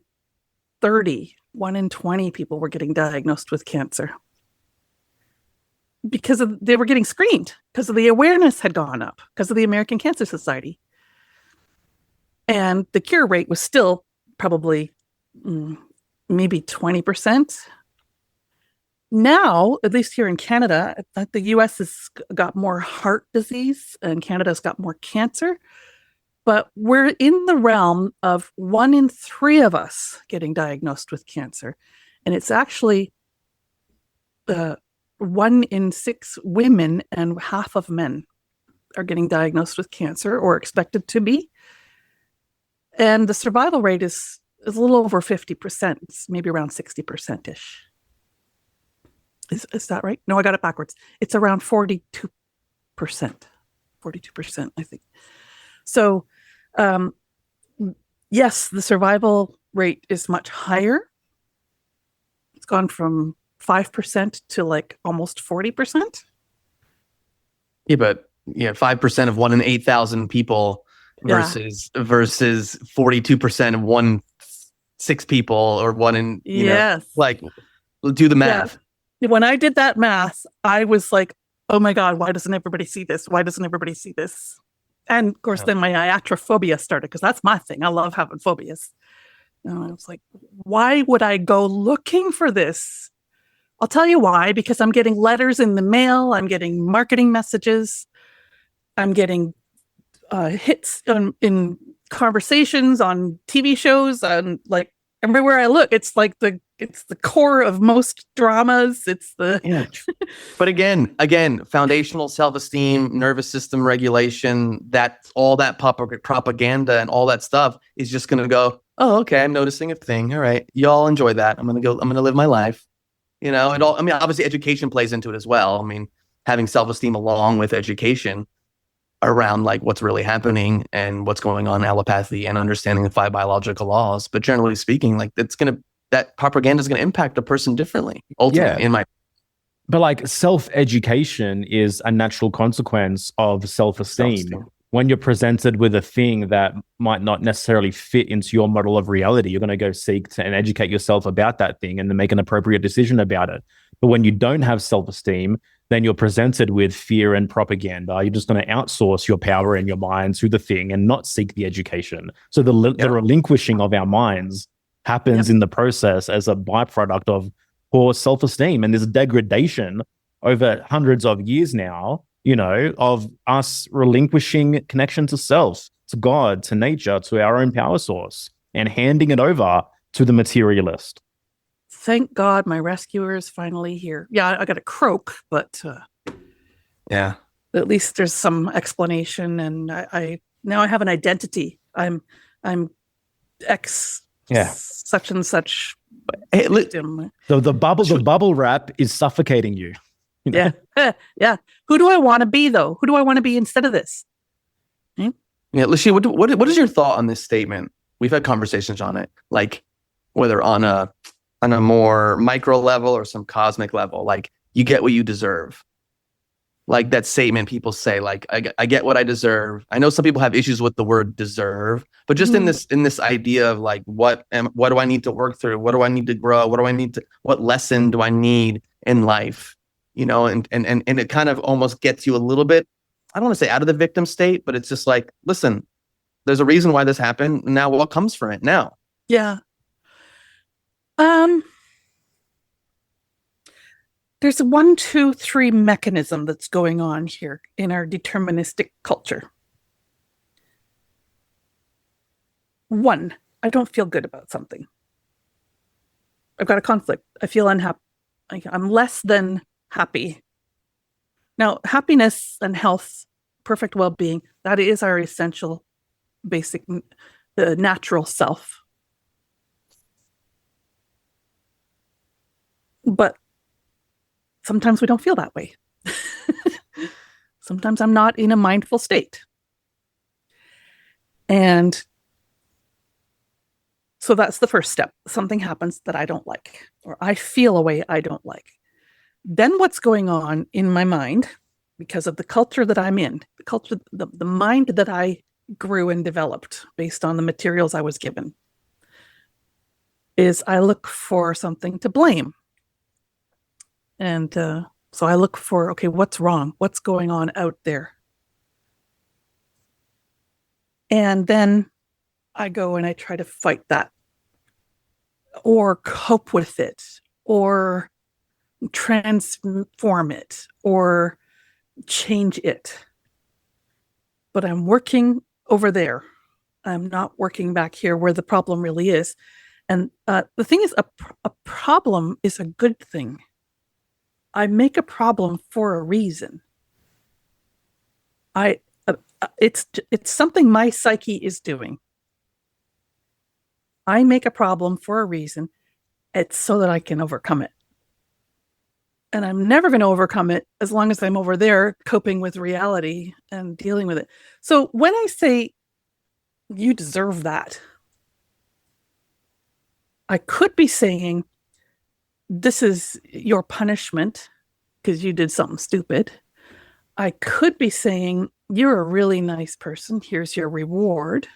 30, 1 in 20 people were getting diagnosed with cancer. Because they were getting screened, because of the awareness had gone up, because of the American Cancer Society. And the cure rate was still probably maybe 20%. Now, at least here in Canada, the US has got more heart disease and Canada's got more cancer. But we're in the realm of 1 in 3 of us getting diagnosed with cancer. And it's actually 1 in 6 women and half of men are getting diagnosed with cancer, or expected to be. And the survival rate is a little over 50%. It's maybe around 60%-ish. Is that right? No, I got it backwards. It's around 42%. 42%, I think. So, yes, the survival rate is much higher. It's gone from 5% to like almost 40%. Yeah, but 5% of 1 in 8,000 people versus 42% of 1 6 people or one in, Yes. like, do the math. When I did that math, I was like, oh my God, why doesn't everybody see this? Why doesn't everybody see this? And of course, then my iatrophobia started, because that's my thing. I love having phobias. And I was like, why would I go looking for this? I'll tell you why, because I'm getting letters in the mail. I'm getting marketing messages. I'm getting hits in conversations on TV shows, on like everywhere I look. It's like it's the core of most dramas. It's the But again, foundational self-esteem, nervous system regulation, all that propaganda and all that stuff is just going to go, oh, okay, I'm noticing a thing. All right, y'all enjoy that. I'm going to live my life. And all, I mean, obviously education plays into it as well. I mean, having self-esteem along with education around like what's really happening and what's going on in allopathy and understanding the 5 biological laws. But generally speaking, like that propaganda is going to impact a person differently, ultimately, But like self-education is a natural consequence of self-esteem. When you're presented with a thing that might not necessarily fit into your model of reality, you're going to go seek and educate yourself about that thing and then make an appropriate decision about it. But when you don't have self-esteem, then you're presented with fear and propaganda. You're just going to outsource your power and your mind to the thing and not seek the education. So the relinquishing of our minds happens in the process as a byproduct of poor self-esteem. And there's degradation over hundreds of years now, of us relinquishing connection to self, to God, to nature, to our own power source, and handing it over to the materialist. Thank God my rescuer is finally here. Yeah, I got a croak, but at least there's some explanation, and I now I have an identity. I'm X such and such victim. So the bubble wrap is suffocating you. Yeah. Who do I want to be though? Who do I want to be instead of this? Yeah, Lishi, what is your thought on this statement? We've had conversations on it, like whether on a more micro level or some cosmic level, like you get what you deserve. Like that statement people say, like, I get what I deserve. I know some people have issues with the word deserve, but just in this idea of like, what do I need to work through? What do I need to grow? What lesson do I need in life? And it kind of almost gets you a little bit, I don't want to say out of the victim state, but it's just like, listen, there's a reason why this happened. Now what comes from it now? Yeah. There's a 1, 2, 3 mechanism that's going on here in our deterministic culture. 1, I don't feel good about something. I've got a conflict. I feel unhappy. I'm less than happy. Now, happiness and health, perfect well-being, that is our essential, basic, the natural self. But sometimes we don't feel that way. Sometimes I'm not in a mindful state. And so that's the first step. Something happens that I don't like, or I feel a way I don't like. Then what's going on in my mind, because of the culture that I'm in, the mind that I grew and developed based on the materials I was given, is I look for something to blame. And so I look for, okay, what's wrong? What's going on out there? And then I go and I try to fight that, or cope with it, or transform it, or change it. But I'm working over there. I'm not working back here where the problem really is. And the thing is, a problem is a good thing. I make a problem for a reason. It's something my psyche is doing. I make a problem for a reason. It's so that I can overcome it. And I'm never going to overcome it as long as I'm over there coping with reality and dealing with it. So when I say you deserve that, I could be saying this is your punishment because you did something stupid. I could be saying you're a really nice person. Here's your reward.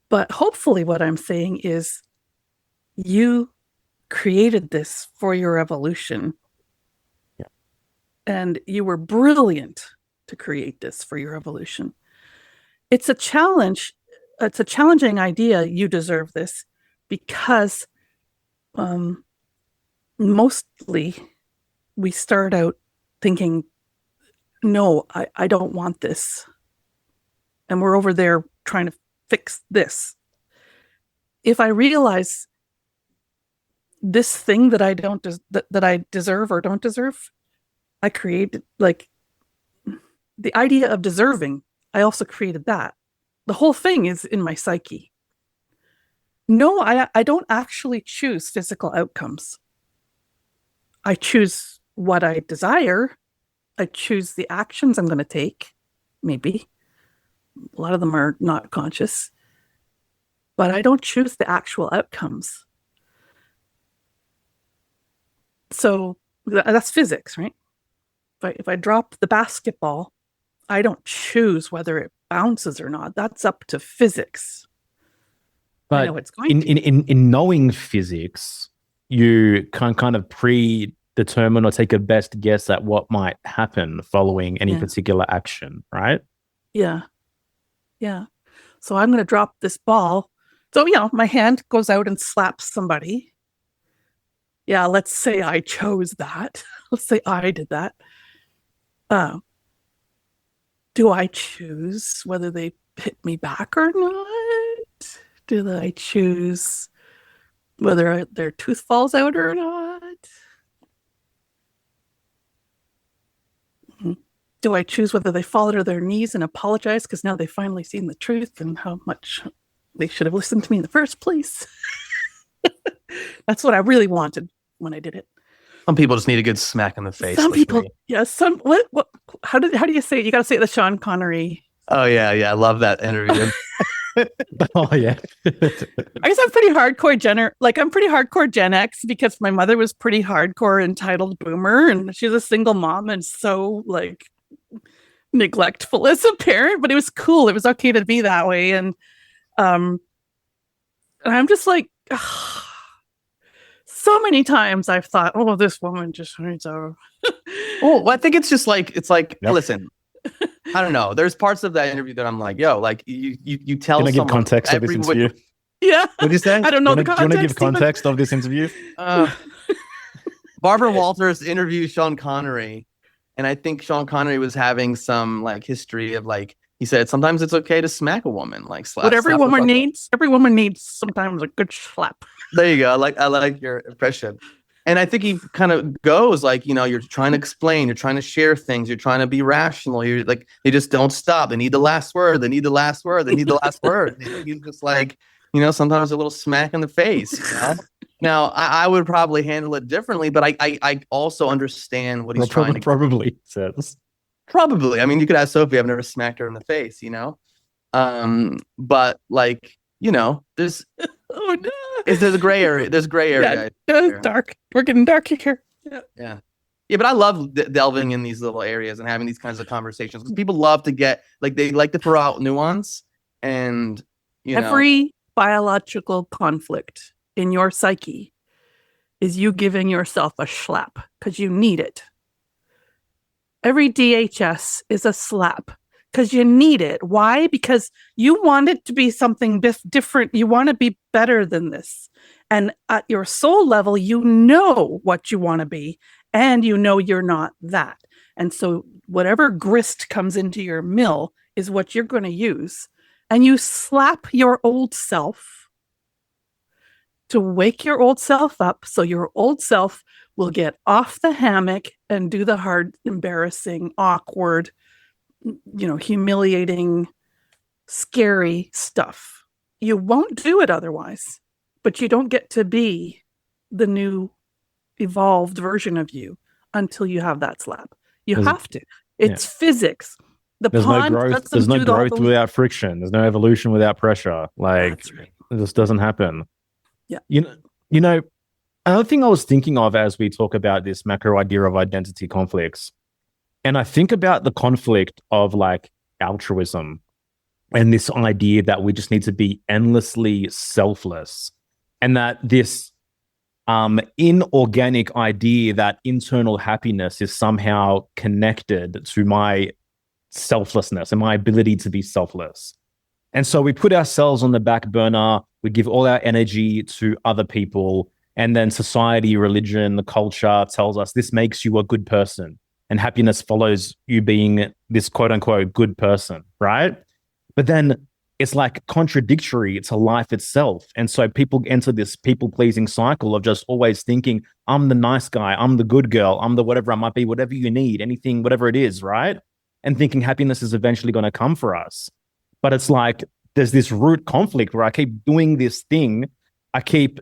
But hopefully what I'm saying is you created this for your evolution. Yeah. And you were brilliant to create this for your evolution. It's a challenge. It's a challenging idea. You deserve this because mostly we start out thinking, no, I don't want this. And we're over there trying to fix this. If I realize this thing that I don't that I deserve or don't deserve, I created, like, the idea of deserving. I also created that. The whole thing is in my psyche. No, I don't actually choose physical outcomes. I choose what I desire. I choose the actions I'm going to take. Maybe. A lot of them are not conscious. But I don't choose the actual outcomes. So that's physics, right? If I drop the basketball, I don't choose whether it bounces or not. That's up to physics. But I know it's going in knowing physics, you can kind of predetermine or take a best guess at what might happen following any particular action, right? Yeah. So I'm going to drop this ball. So, my hand goes out and slaps somebody. Yeah, let's say I chose that. Let's say I did that. Do I choose whether they hit me back or not? Do I choose whether their tooth falls out or not? Do I choose whether they fall to their knees and apologize because now they've finally seen the truth and how much they should have listened to me in the first place? That's what I really wanted when I did it. Some people just need a good smack in the face. Some people, what? How do you say it? You got to say it the Sean Connery. Oh yeah, I love that interview. Oh yeah. I guess I'm pretty hardcore I'm pretty hardcore Gen X because my mother was pretty hardcore entitled boomer, and she's a single mom and so neglectful as a parent. But it was cool. It was okay to be that way, and I'm just like. So many times I've thought, oh, this woman just needs a. Well, I think it's like, Yep. Listen, I don't know. There's parts of that interview that I'm like, yo, like you tell Can I someone. give context of this interview? Yeah. What did you say? I don't know Do the you context. want to give context of this interview? Barbara Walters interviewed Sean Connery, and I think Sean Connery was having some history of he said sometimes it's okay to smack a woman, slap. What every woman needs. Every woman needs sometimes a good slap. There you go. I like your impression. And I think he kind of goes you're trying to explain, you're trying to share things, you're trying to be rational. You're they just don't stop. They need the last word. They need the last word. They need the last word. He's just sometimes a little smack in the face. Now, I would probably handle it differently, but I also understand what he's trying to probably says. Probably. I mean, you could ask Sophie. I've never smacked her in the face, But there's Oh no. there's a gray area. There's gray area. It's dark. We're getting dark here. Yeah. But I love delving in these little areas and having these kinds of conversations because people love to get they like to throw out nuance and every biological conflict in your psyche is you giving yourself a slap because you need it. Every DHS is a slap because you need it. Why? Because you want it to be something different. You want to be better than this. And at your soul level, you know what you want to be, and you know you're not that. And so whatever grist comes into your mill is what you're going to use. And you slap your old self to wake your old self up so your old self will get off the hammock and do the hard, embarrassing, awkward, humiliating, scary stuff. You won't do it otherwise, but you don't get to be the new evolved version of you until you have that slap. You have to. It's physics. There's no growth. There's no growth without friction. There's no evolution without pressure. It just doesn't happen. Yeah. Another thing I was thinking of as we talk about this macro idea of identity conflicts, and I think about the conflict of altruism and this idea that we just need to be endlessly selfless, and that this inorganic idea that internal happiness is somehow connected to my selflessness and my ability to be selfless. And so we put ourselves on the back burner, we give all our energy to other people, and then society, religion, the culture tells us this makes you a good person, and happiness follows you being this quote unquote good person, right? But then it's like contradictory to life itself. And so people enter this people-pleasing cycle of just always thinking, I'm the nice guy, I'm the good girl, I'm the whatever I might be, whatever you need, anything, whatever it is, right? And thinking happiness is eventually going to come for us. But it's like there's this root conflict where I keep doing this thing, I keep,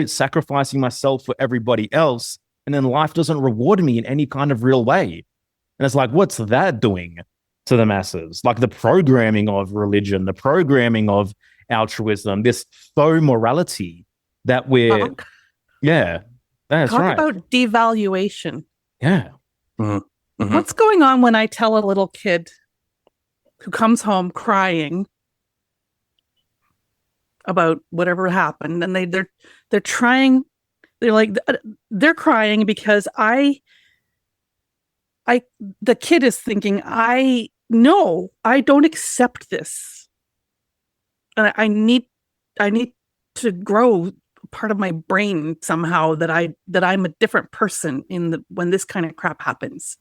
sacrificing myself for everybody else, and then life doesn't reward me in any kind of real way. And it's like, what's that doing to the masses? Like the programming of religion, the programming of altruism, this faux morality that we're, that's Talk right. about devaluation. Yeah. Mm-hmm. Mm-hmm. What's going on when I tell a little kid who comes home crying about whatever happened, and they're crying because the kid is thinking, I don't accept this, and I need to grow part of my brain somehow that I'm a different person when this kind of crap happens.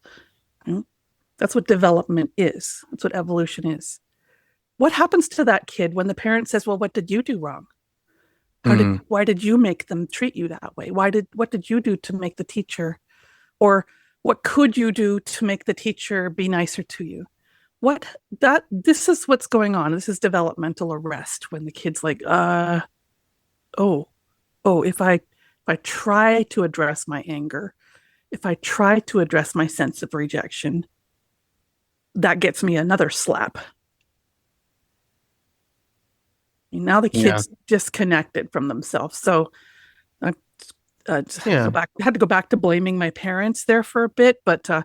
That's what development is. That's what evolution is. What happens to that kid when the parent says, well, what did you do wrong? Why did you make them treat you that way? What did you do to make the teacher, or what could you do to make the teacher be nicer to you? This is what's going on. This is developmental arrest, when the kid's like, if I try to address my anger, if I try to address my sense of rejection, that gets me another slap. Now the kid's disconnected from themselves. So I had to go back to blaming my parents there for a bit, but but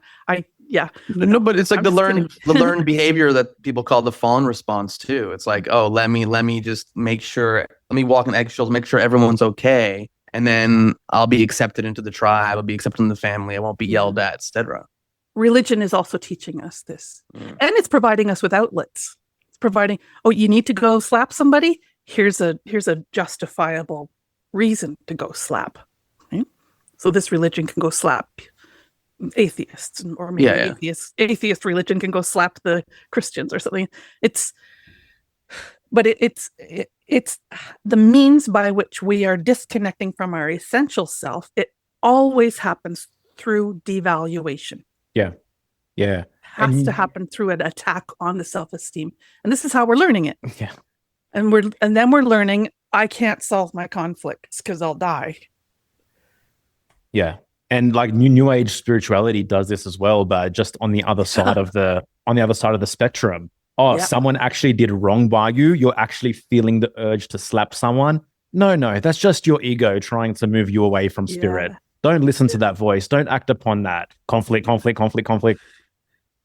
it's like the learned behavior that people call the fawn response too. It's like, let me just make sure, let me walk in eggshells, make sure everyone's okay, and then I'll be accepted into the tribe, I'll be accepted in the family, I won't be yelled at, etc. Religion is also teaching us this, and it's providing us with outlets. It's providing, you need to go slap somebody. Here's a justifiable reason to go slap. Right? So this religion can go slap atheists, or maybe atheist religion can go slap the Christians or something. It's the means by which we are disconnecting from our essential self. It always happens through devaluation. Yeah. Has to happen through an attack on the self-esteem. And this is how we're learning it. Yeah. And then we're learning, I can't solve my conflicts because I'll die. Yeah. And like new age spirituality does this as well, but just on the other side of the spectrum. Someone actually did wrong by you. You're actually feeling the urge to slap someone. No, that's just your ego trying to move you away from spirit. Don't listen to that voice. Don't act upon that. Conflict.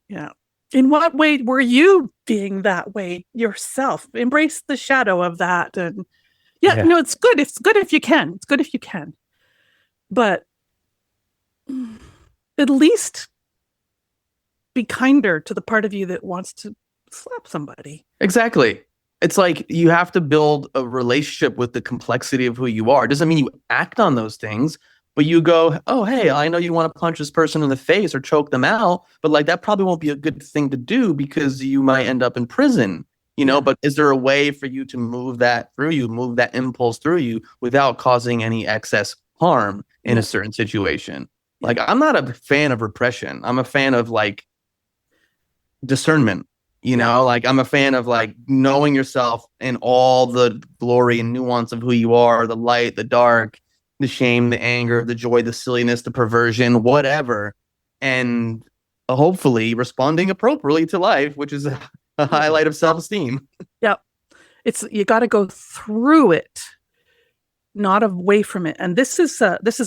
Yeah. In what way were you being that way yourself? Embrace the shadow of that. And it's good. It's good if you can. It's good if you can. But at least be kinder to the part of you that wants to slap somebody. Exactly. It's like you have to build a relationship with the complexity of who you are. It doesn't mean you act on those things, but you go, oh, hey, I know you want to punch this person in the face or choke them out, but like that probably won't be a good thing to do because you might end up in prison, but is there a way for you to move that through you, move that impulse through you without causing any excess harm in a certain situation? Like, I'm not a fan of repression. I'm a fan of like discernment, like I'm a fan of like knowing yourself and all the glory and nuance of who you are, the light, the dark, the shame, the anger, the joy, the silliness, the perversion, whatever, and hopefully responding appropriately to life, which is a highlight of self-esteem. Yep. You got to go through it, not away from it. And this is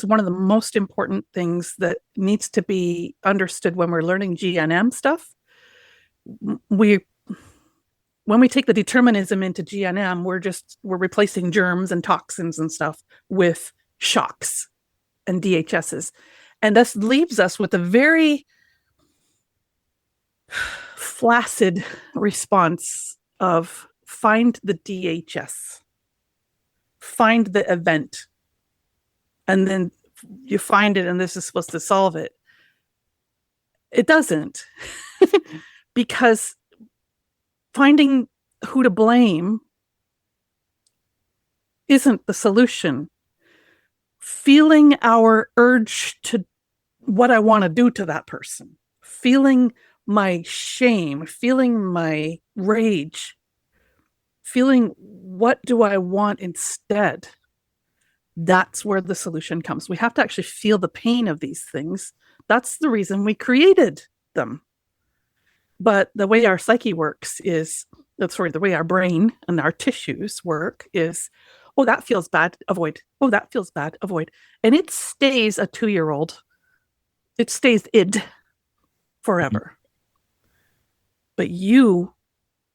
one of the most important things that needs to be understood when we're learning GNM stuff. We when we take the determinism into GNM, we're replacing germs and toxins and stuff with shocks and DHSs. And this leaves us with a very flaccid response of find the DHS, find the event, and then you find it and this is supposed to solve it. It doesn't. Because finding who to blame isn't the solution. Feeling our urge to what I want to do to that person, feeling my shame, feeling my rage, feeling what do I want instead, that's where the solution comes. We have to actually feel the pain of these things. That's the reason we created them. But the way our psyche works is, the way our brain and our tissues work is, oh, that feels bad, avoid. Oh, that feels bad, avoid. And it stays a 2-year-old. It stays id forever. But you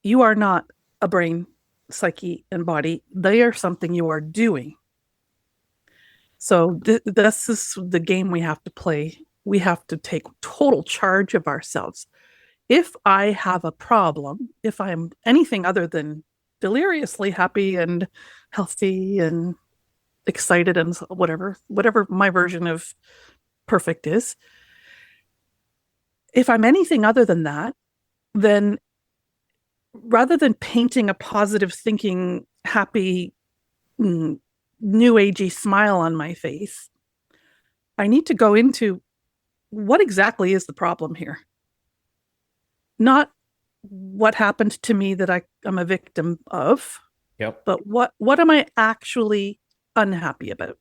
are not a brain, psyche, and body. They are something you are doing. So this is the game we have to play. We have to take total charge of ourselves. If I have a problem, if I'm anything other than deliriously happy and healthy and excited and whatever my version of perfect is, if I'm anything other than that, then rather than painting a positive thinking, happy, new agey smile on my face, I need to go into what exactly is the problem here. Not what happened to me that I'm a victim of, but what am I actually unhappy about?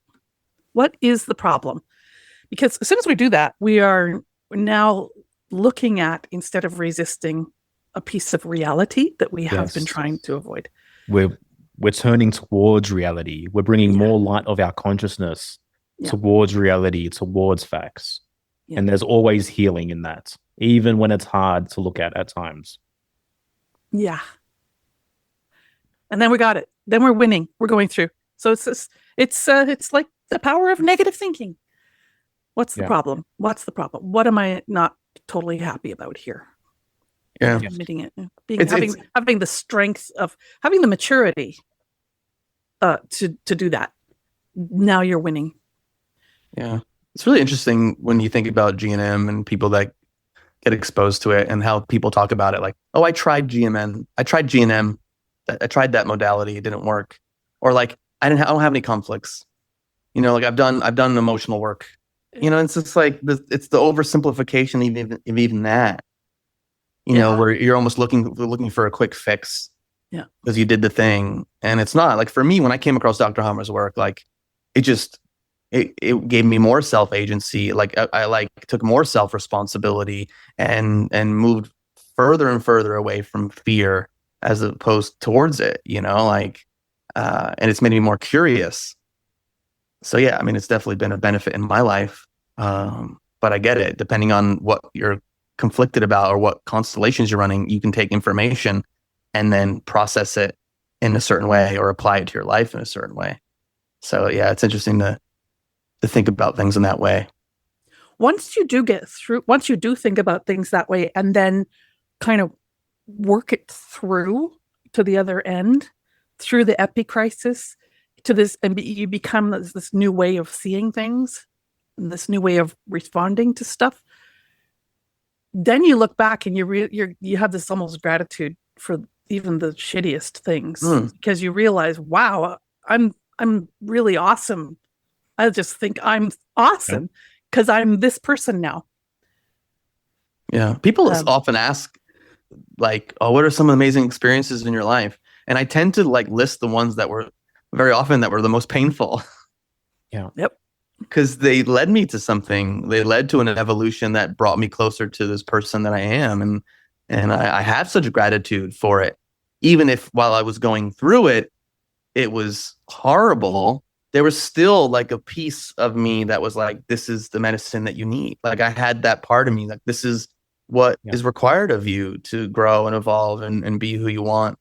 What is the problem? Because as soon as we do that, we are now looking at, instead of resisting, a piece of reality that we have been trying to avoid. We're turning towards reality. We're bringing more light of our consciousness towards reality, towards facts. Yeah. And there's always healing in that, even when it's hard to look at times. Yeah. And then we got it. Then we're winning. We're going through. So it's like the power of negative thinking. What's the problem? What's the problem? What am I not totally happy about here? Yeah. Admitting it. Having the strength of having the maturity to do that. Now you're winning. Yeah. It's really interesting when you think about GNM and people that get exposed to it and how people talk about it like, oh, I tried GNM. I tried that modality. It didn't work. Or like, I don't have any conflicts. Like I've done emotional work. It's just like it's the oversimplification of even that. Where you're almost looking for a quick fix. Yeah. Because you did the thing. And it's not. Like for me, when I came across Dr. Hammer's work, like it gave me more self-agency. Like I took more self-responsibility and moved further and further away from fear as opposed towards it, and it's made me more curious. So yeah, I mean, it's definitely been a benefit in my life. But I get it. Depending on what you're conflicted about or what constellations you're running, you can take information and then process it in a certain way or apply it to your life in a certain way. So yeah, it's interesting to think about things in that way. Once you do think about things that way and then kind of work it through to the other end, through the epicrisis, to this, and you become this new way of seeing things, and this new way of responding to stuff. Then you look back and you have this almost gratitude for even the shittiest things because you realize, wow, I'm really awesome. I just think I'm awesome because I'm this person now. Yeah. People often ask like, oh, what are some amazing experiences in your life? And I tend to like list the ones that were very often that were the most painful. Yeah. Yep. Because they led me to something. They led to an evolution that brought me closer to this person that I am. And I have such gratitude for it. Even if while I was going through it, it was horrible, there was still like a piece of me that was like, this is the medicine that you need. Like I had that part of me, like this is what is required of you to grow and evolve and be who you want.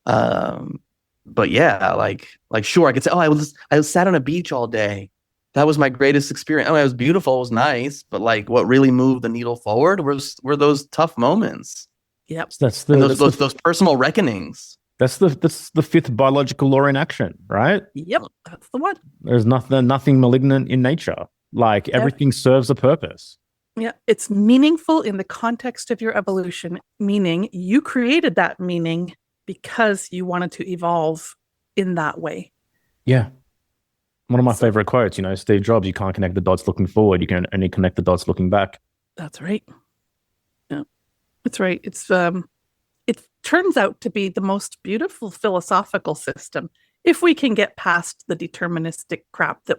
But yeah, like sure, I could say, oh, I sat on a beach all day. That was my greatest experience. Oh, it was beautiful, it was nice, but like what really moved the needle forward were those tough moments. Yep. So that's And the those personal reckonings. that's the fifth biological law in action, right? Yep. That's the one. There's nothing malignant in nature. Like everything serves a purpose. Yeah. It's meaningful in the context of your evolution, meaning you created that meaning because you wanted to evolve in that way. Yeah. One of my favorite quotes, Steve Jobs, you can't connect the dots looking forward. You can only connect the dots looking back. That's right. Yeah. That's right. It turns out to be the most beautiful philosophical system if we can get past the deterministic crap that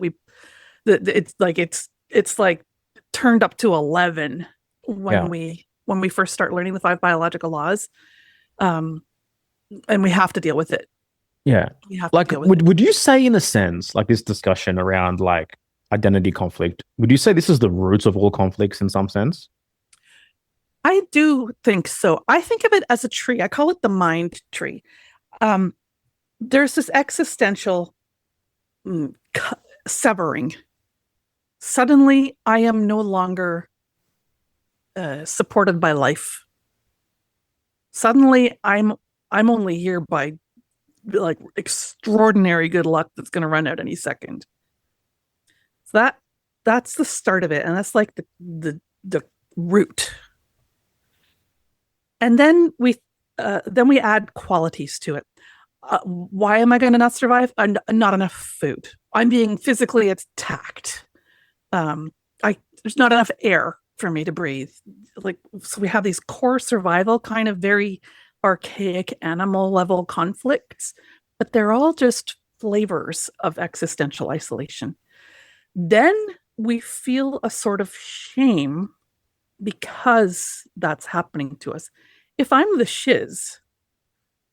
it's like turned up to 11 when we first start learning the 5 biological laws, and we have to deal with it. Yeah. We have Like, to deal with it. would you say, in a sense, like this discussion around like identity conflict, would you say this is the roots of all conflicts in some sense? I do think so. I think of it as a tree. I call it the mind tree. There's this existential severing. Suddenly, I am no longer supported by life. Suddenly, I'm only here by like extraordinary good luck that's going to run out any second. So that's the start of it, and that's like the root. And then we add qualities to it. Why am I going to not survive? Not enough food. I'm being physically attacked. There's not enough air for me to breathe. So we have these core survival kind of very archaic animal level conflicts, but they're all just flavors of existential isolation. Then we feel a sort of shame because that's happening to us. If I'm the shiz,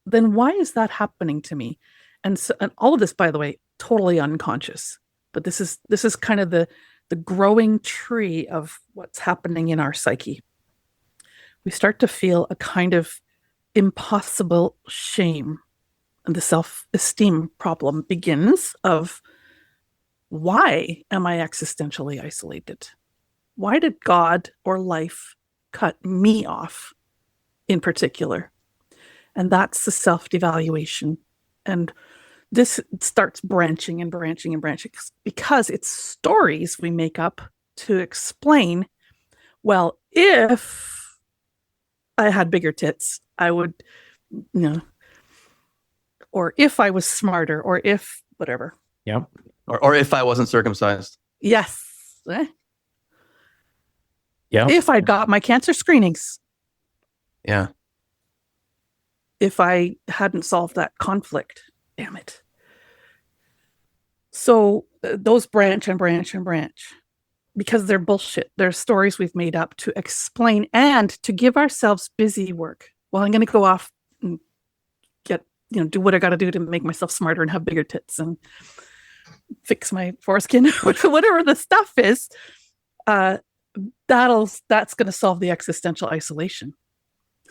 then why is that happening to me? And all of this, by the way, totally unconscious. But this is kind of the growing tree of what's happening in our psyche. We start to feel a kind of impossible shame. And the self-esteem problem begins of, why am I existentially isolated? Why did God or life cut me off in particular? And that's the self-devaluation. And this starts branching and branching and branching because it's stories we make up to explain, well, if I had bigger tits, I would, or if I was smarter, or if whatever. Yep. Or if I wasn't circumcised. Yes. Yeah. If I got my cancer screenings. Yeah. If I hadn't solved that conflict. Damn it. So those branch and branch and branch because they're bullshit. They're stories we've made up to explain and to give ourselves busy work. Well, I'm going to go off and do what I got to do to make myself smarter and have bigger tits and fix my foreskin, whatever the stuff is. That's going to solve the existential isolation.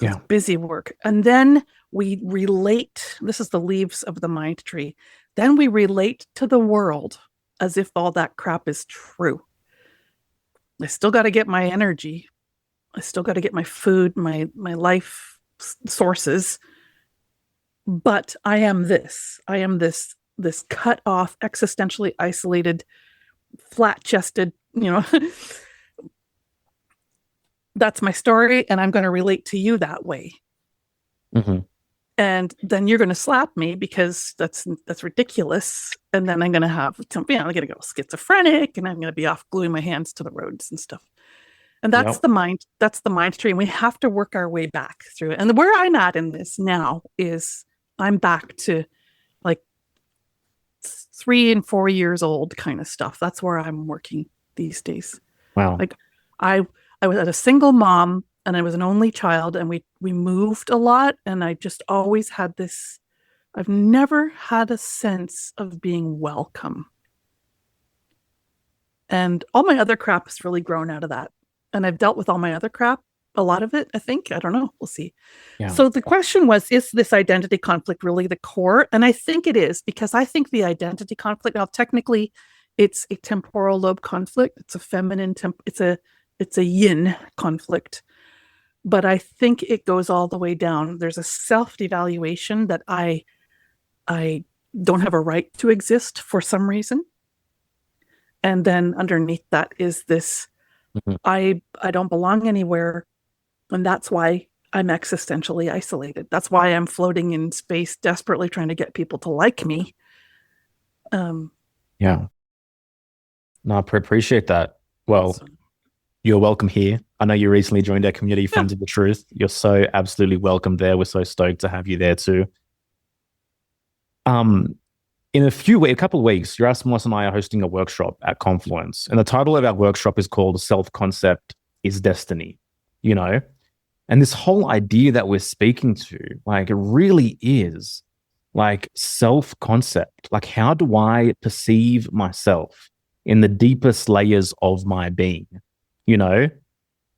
Yeah. Busy work. And then we relate. This is the leaves of the mind tree. Then we relate to the world as if all that crap is true. I still got to get my energy. I still got to get my food, my life sources. But I am this. I am this cut off, existentially isolated, flat-chested, that's my story, and I'm going to relate to you that way. Mm-hmm. And then you're going to slap me because that's ridiculous. And then I'm going to I'm going to go schizophrenic, and I'm going to be off gluing my hands to the roads and stuff. And that's the mind. That's the mind tree. And we have to work our way back through it. And where I'm at in this now is I'm back to like 3 and 4 years old kind of stuff. That's where I'm working these days. Wow. Like I was a single mom, and I was an only child, and we moved a lot, and I just always had this, I've never had a sense of being welcome. And all my other crap has really grown out of that. And I've dealt with all my other crap, a lot of it, I think. I don't know. We'll see. Yeah. So the question was, is this identity conflict really the core? And I think it is, because I think the identity conflict, now technically it's a temporal lobe conflict. It's a feminine, it's a yin conflict. But I think it goes all the way down. There's a self-devaluation that I don't have a right to exist for some reason. And then underneath that is this, I don't belong anywhere. And that's why I'm existentially isolated. That's why I'm floating in space, desperately trying to get people to like me. Yeah. No, I appreciate that. Well, you're welcome here. I know you recently joined our community, Friends of the Truth. You're so absolutely welcome there. We're so stoked to have you there too. In a couple of weeks, Yerasimos and I are hosting a workshop at Confluence. And the title of our workshop is called Self-Concept is Destiny, you know? And this whole idea that we're speaking to, like, it really is like self-concept. Like, how do I perceive myself in the deepest layers of my being, you know?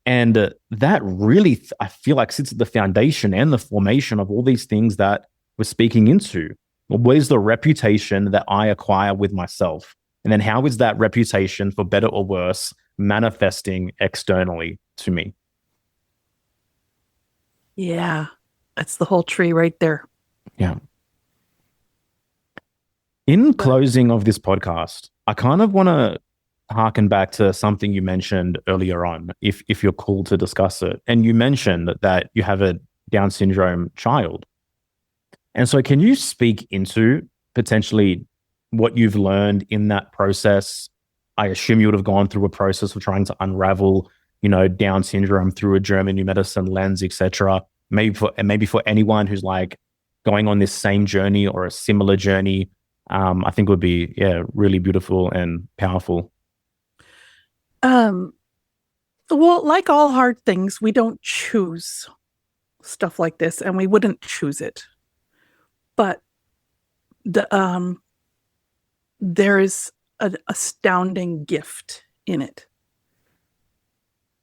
And that really, I feel like, sits at the foundation and the formation of all these things that we're speaking into. What is the reputation that I acquire with myself? And then how is that reputation, for better or worse, manifesting externally to me? Yeah, that's the whole tree right there. Yeah. In closing of this podcast, I kind of want to harken back to something you mentioned earlier on, if you're cool to discuss it. And you mentioned that you have a Down syndrome child. And so can you speak into potentially what you've learned in that process? I assume you would have gone through a process of trying to unravel, you know, Down syndrome through a German new medicine lens, etc. Maybe for anyone who's like going on this same journey or a similar journey, I think would be, really beautiful and powerful. Well, like all hard things, we don't choose stuff like this, and we wouldn't choose it. But there is an astounding gift in it.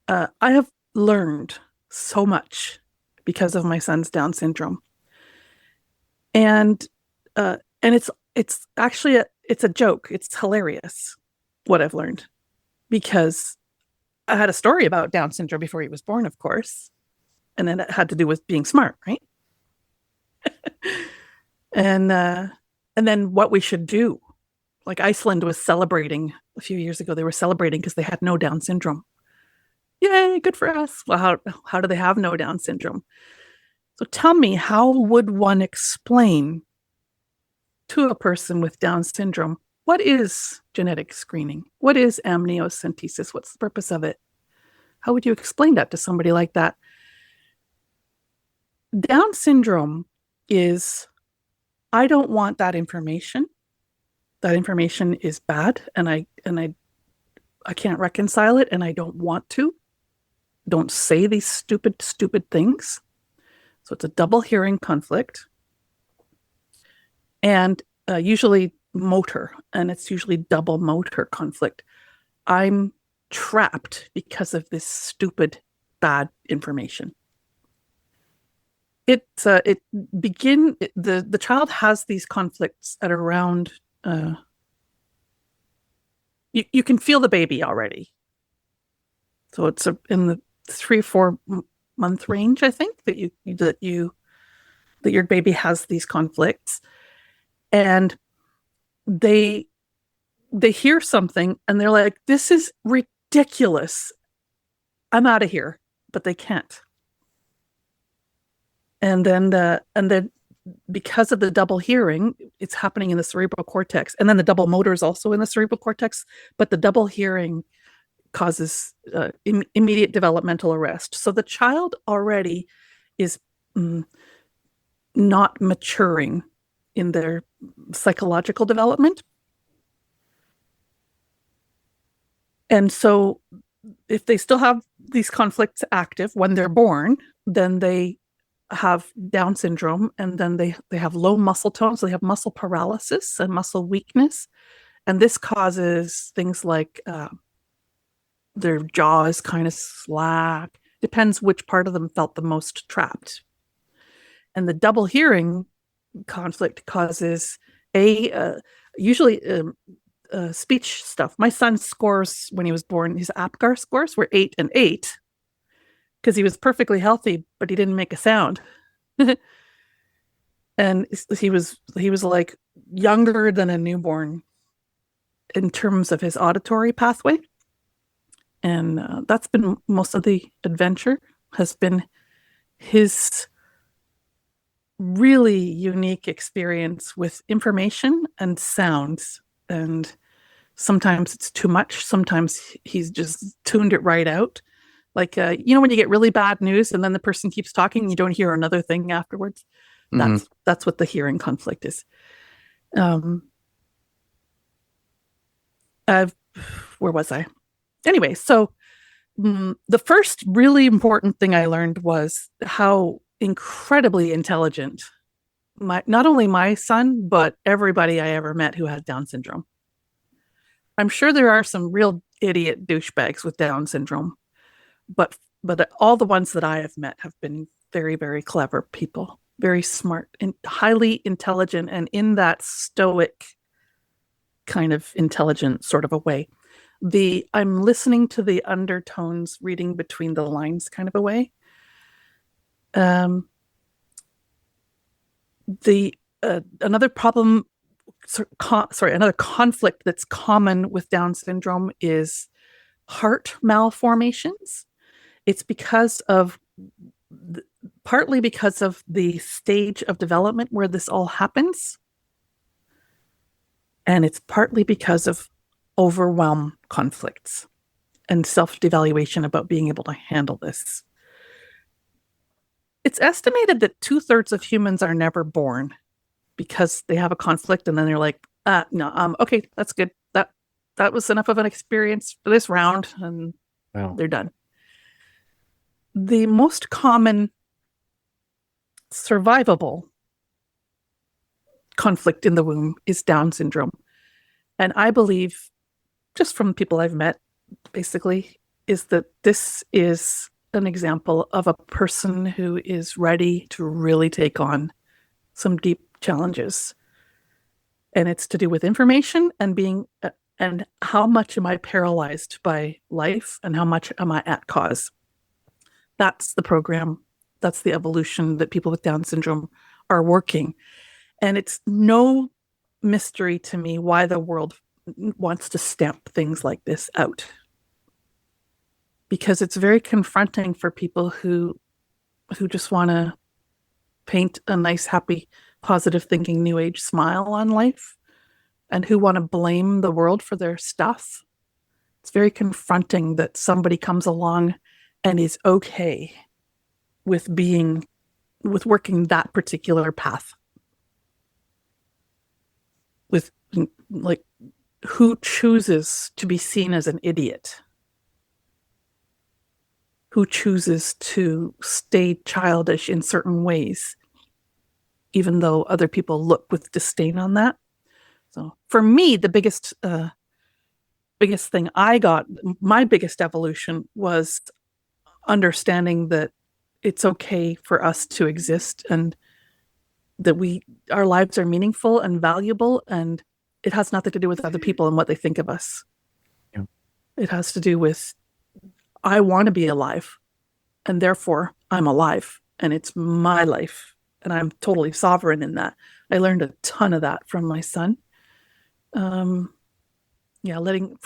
I have learned so much because of my son's Down syndrome, and it's actually it's a joke. It's hilarious what I've learned, because I had a story about Down syndrome before he was born, of course, and then it had to do with being smart, right? And then what we should do. Like Iceland was celebrating a few years ago. They were celebrating because they had no Down syndrome. Yay, good for us. Well, how do they have no Down syndrome? So tell me, how would one explain to a person with Down syndrome, what is genetic screening? What is amniocentesis? What's the purpose of it? How would you explain that to somebody like that? Down syndrome is, I don't want that information. That information is bad, and I can't reconcile it, and I don't want to. Don't say these stupid things. So it's a double hearing conflict, and usually motor, and it's usually double motor conflict. I'm trapped because of this stupid, bad information. The child has these conflicts at around. You can feel the baby already. So it's in the 3-4 month range, I think, that your baby has these conflicts, and they hear something and they're like, "This is ridiculous. I'm out of here," but they can't. And then because of the double hearing, it's happening in the cerebral cortex, and then the double motor is also in the cerebral cortex, but the double hearing causes immediate developmental arrest. So the child already is not maturing in their psychological development. And so if they still have these conflicts active when they're born, then they have Down syndrome, and then they have low muscle tone, so they have muscle paralysis and muscle weakness, and this causes things like their jaw is kind of slack, Depends which part of them felt the most trapped. And the double hearing conflict causes usually speech stuff. My son's scores when he was born, his APGAR scores were 8 and 8 because he was perfectly healthy, but he didn't make a sound. And he was like younger than a newborn in terms of his auditory pathway. And that's been most of the adventure, has been his really unique experience with information and sounds. And sometimes it's too much. Sometimes he's just tuned it right out. Like, when you get really bad news and then the person keeps talking, you don't hear another thing afterwards. That's what the hearing conflict is. Where was I? Anyway, so the first really important thing I learned was how incredibly intelligent not only my son, but everybody I ever met who has Down syndrome. I'm sure there are some real idiot douchebags with Down syndrome, but all the ones that I have met have been very, very clever people, very smart and highly intelligent, and in that stoic kind of intelligent sort of a way. I'm listening to the undertones, reading between the lines kind of a way. Another problem, another conflict that's common with Down syndrome is heart malformations. It's partly because of the stage of development where this all happens. And it's partly because of overwhelm conflicts and self-devaluation about being able to handle this. It's estimated that 2/3 of humans are never born because they have a conflict and then they're like, no, okay, that's good. That was enough of an experience for this round, and they're done. The most common survivable conflict in the womb is Down syndrome. And I believe, just from people I've met, basically, is that this is an example of a person who is ready to really take on some deep challenges. And it's to do with information and how much am I paralyzed by life and how much am I at cause? That's the program. That's the evolution that people with Down syndrome are working. And it's no mystery to me why the world wants to stamp things like this out. Because it's very confronting for people who just want to paint a nice, happy, positive thinking, new age smile on life and who want to blame the world for their stuff. It's very confronting that somebody comes along and is okay with working that particular path. With, like, who chooses to be seen as an idiot? Who chooses to stay childish in certain ways, even though other people look with disdain on that? So for me, the biggest thing I got, my biggest evolution was understanding that it's okay for us to exist and that our lives are meaningful and valuable, and it has nothing to do with other people and what they think of us. Yeah. It has to do with, I want to be alive, and therefore I'm alive, and it's my life, and I'm totally sovereign in that. I learned a ton of that from my son. For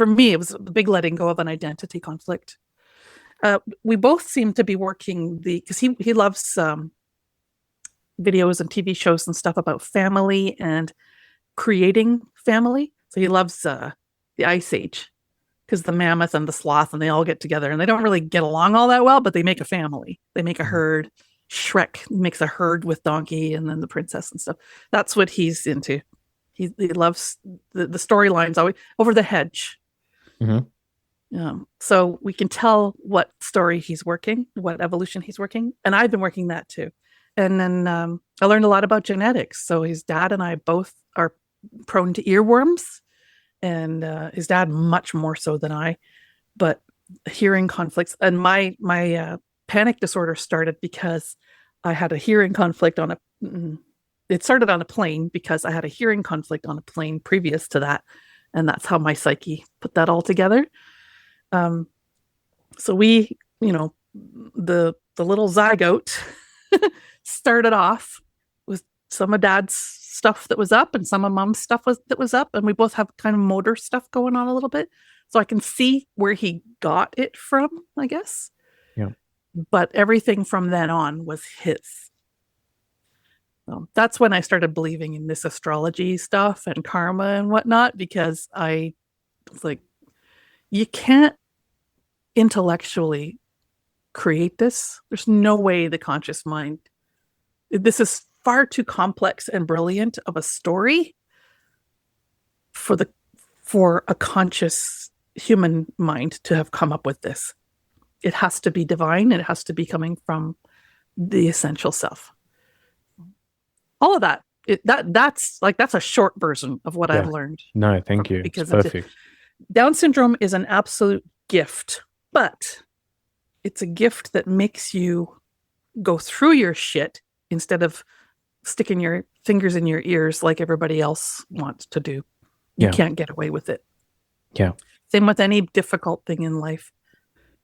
me, it was a big letting go of an identity conflict. We both seem to be working because he loves videos and TV shows and stuff about family and creating family. So he loves the Ice Age, because the mammoth and the sloth, and they all get together and they don't really get along all that well, but they make a family. They make a herd. Shrek makes a herd with Donkey and then the princess and stuff. That's what he's into. He loves the storylines always over the hedge. Mm-hmm. So we can tell what story he's working, what evolution he's working. And I've been working that too. And then I learned a lot about genetics. So his dad and I both are prone to earworms, and his dad much more so than I. But hearing conflicts, and my panic disorder started because I had a hearing conflict it started on a plane because I had a hearing conflict on a plane previous to that. And that's how my psyche put that all together. So we, the little zygote started off with some of Dad's stuff that was up and some of Mom's stuff that was up. And we both have kind of motor stuff going on a little bit. So I can see where he got it from, I guess. Yeah. But everything from then on was his. So that's when I started believing in this astrology stuff and karma and whatnot, because I was like, you can't intellectually create this. There's no way the conscious mind, this is far too complex and brilliant of a story for a conscious human mind to have come up with this. It has to be divine. It has to be coming from the essential self. All of that. That's a short version of what I've learned. No, thank you. Because it's perfect. Down syndrome is an absolute gift, but it's a gift that makes you go through your shit instead of sticking your fingers in your ears like everybody else wants to do. You can't get away with it. Yeah. Same with any difficult thing in life.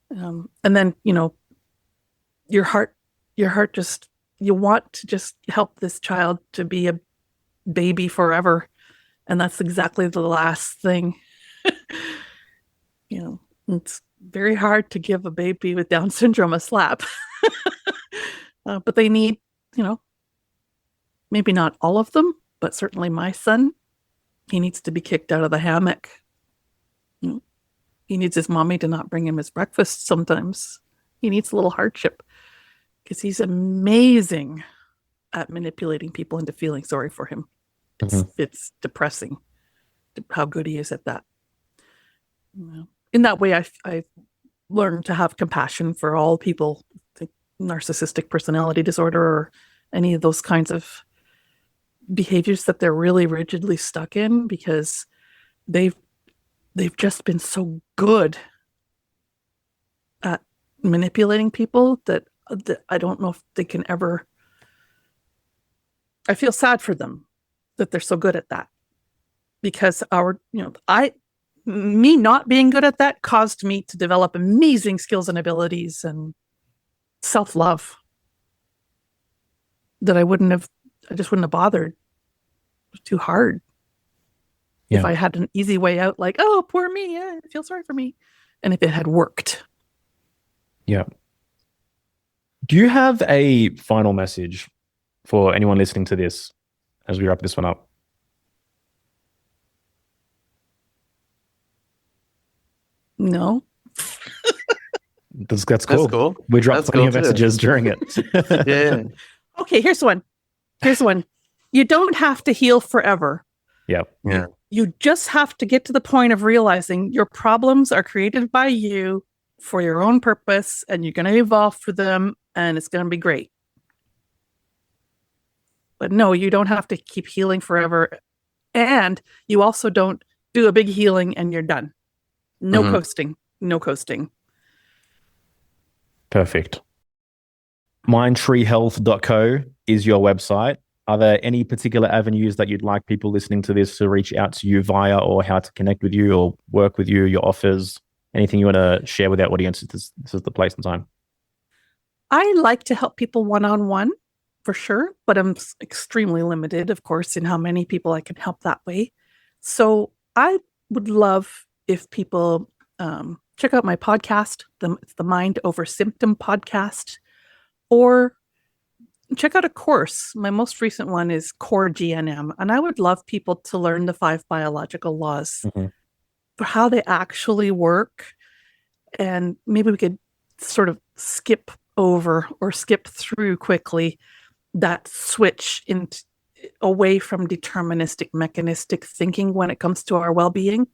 And then, your heart just, you want to just help this child to be a baby forever. And that's exactly the last thing. It's very hard to give a baby with Down syndrome a slap. But they need, maybe not all of them, but certainly my son, he needs to be kicked out of the hammock. He needs his mommy to not bring him his breakfast sometimes. He needs a little hardship because he's amazing at manipulating people into feeling sorry for him. It's depressing how good he is at that. In that way, I learned to have compassion for all people, like narcissistic personality disorder or any of those kinds of behaviors that they're really rigidly stuck in, because they've just been so good at manipulating people that I don't know if they can ever. I feel sad for them that they're so good at that, because me not being good at that caused me to develop amazing skills and abilities and self-love that I just wouldn't have bothered. It was too hard. Yeah. If I had an easy way out, like, oh, poor me, I feel sorry for me. And if it had worked. Yeah. Do you have a final message for anyone listening to this as we wrap this one up? No. That's cool. That's cool. We dropped plenty of messages during it. Yeah. Okay, here's one. You don't have to heal forever. Yeah. You just have to get to the point of realizing your problems are created by you for your own purpose, and you're going to evolve for them, and it's going to be great. But no, you don't have to keep healing forever. And you also don't do a big healing and you're done. No coasting. Perfect. Mindtreehealth.co is your website. Are there any particular avenues that you'd like people listening to this to reach out to you via, or how to connect with you or work with you, your offers, anything you want to share with our audience? This is the place and time. I like to help people one-on-one for sure, but I'm extremely limited, of course, in how many people I can help that way. So I would love if people check out my podcast. It's the Mind Over Symptom podcast, or check out a course. My most recent one is Core GNM, and I would love people to learn the 5 biological laws for how they actually work. And maybe we could sort of skip over or skip through quickly that switch away from deterministic, mechanistic thinking when it comes to our well-being,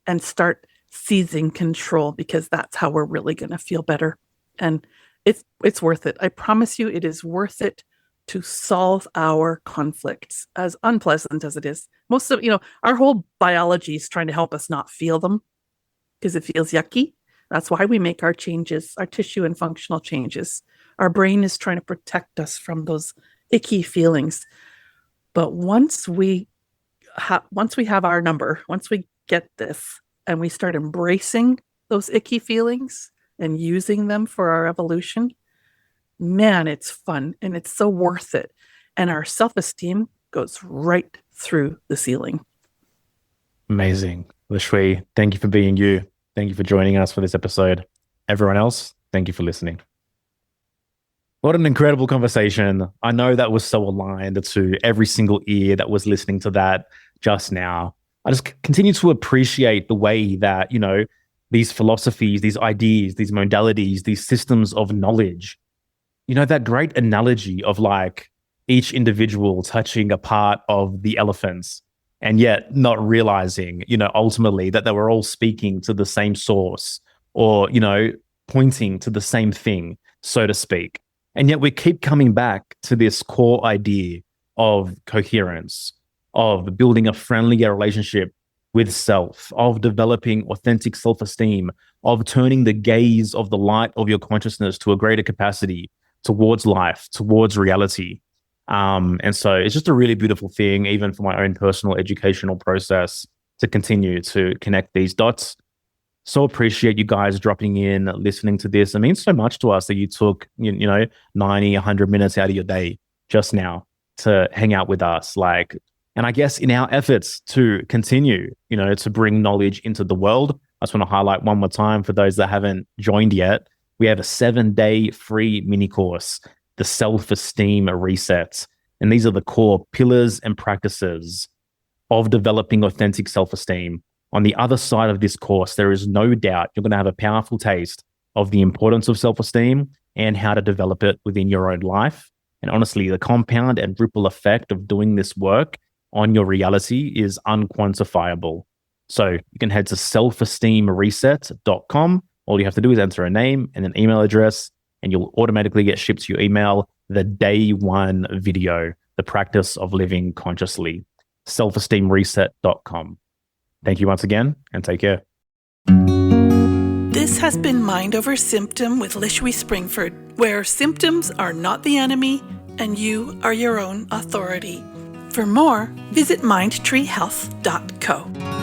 and start seizing control, because that's how we're really going to feel better. And it's worth it. I promise you, it is worth it to solve our conflicts, as unpleasant as it is. Most of, our whole biology is trying to help us not feel them because it feels yucky. That's why we make our changes, our tissue and functional changes. Our brain is trying to protect us from those icky feelings. But once we have our number, once we get this and we start embracing those icky feelings and using them for our evolution, man, it's fun and it's so worth it. And our self-esteem goes right through the ceiling. Amazing. Lishui, thank you for being you. Thank you for joining us for this episode. Everyone else, thank you for listening. What an incredible conversation. I know that was so aligned to every single ear that was listening to that just now. I just continue to appreciate the way that, these philosophies, these ideas, these modalities, these systems of knowledge, that great analogy of like each individual touching a part of the elephants and yet not realizing, ultimately that they were all speaking to the same source or, pointing to the same thing, so to speak. And yet we keep coming back to this core idea of coherence, of building a friendlier relationship with self, of developing authentic self-esteem, of turning the gaze of the light of your consciousness to a greater capacity towards life, towards reality. And so it's just a really beautiful thing, even for my own personal educational process, to continue to connect these dots. So appreciate you guys dropping in, listening to this. It means so much to us that you took, 90, 100 minutes out of your day just now to hang out with us. And I guess in our efforts to continue, to bring knowledge into the world, I just want to highlight one more time for those that haven't joined yet. We have a 7-day free mini course, the Self-Esteem Reset. And these are the core pillars and practices of developing authentic self-esteem. On the other side of this course, there is no doubt you're going to have a powerful taste of the importance of self-esteem and how to develop it within your own life. And honestly, the compound and ripple effect of doing this work on your reality is unquantifiable. So you can head to selfesteemreset.com. All you have to do is enter a name and an email address, and you'll automatically get shipped to your email the day one video, the practice of living consciously. selfesteemreset.com. Thank you once again, and take care. This has been Mind Over Symptom with Lishui Springford, where symptoms are not the enemy and you are your own authority. For more, visit mindtreehealth.co.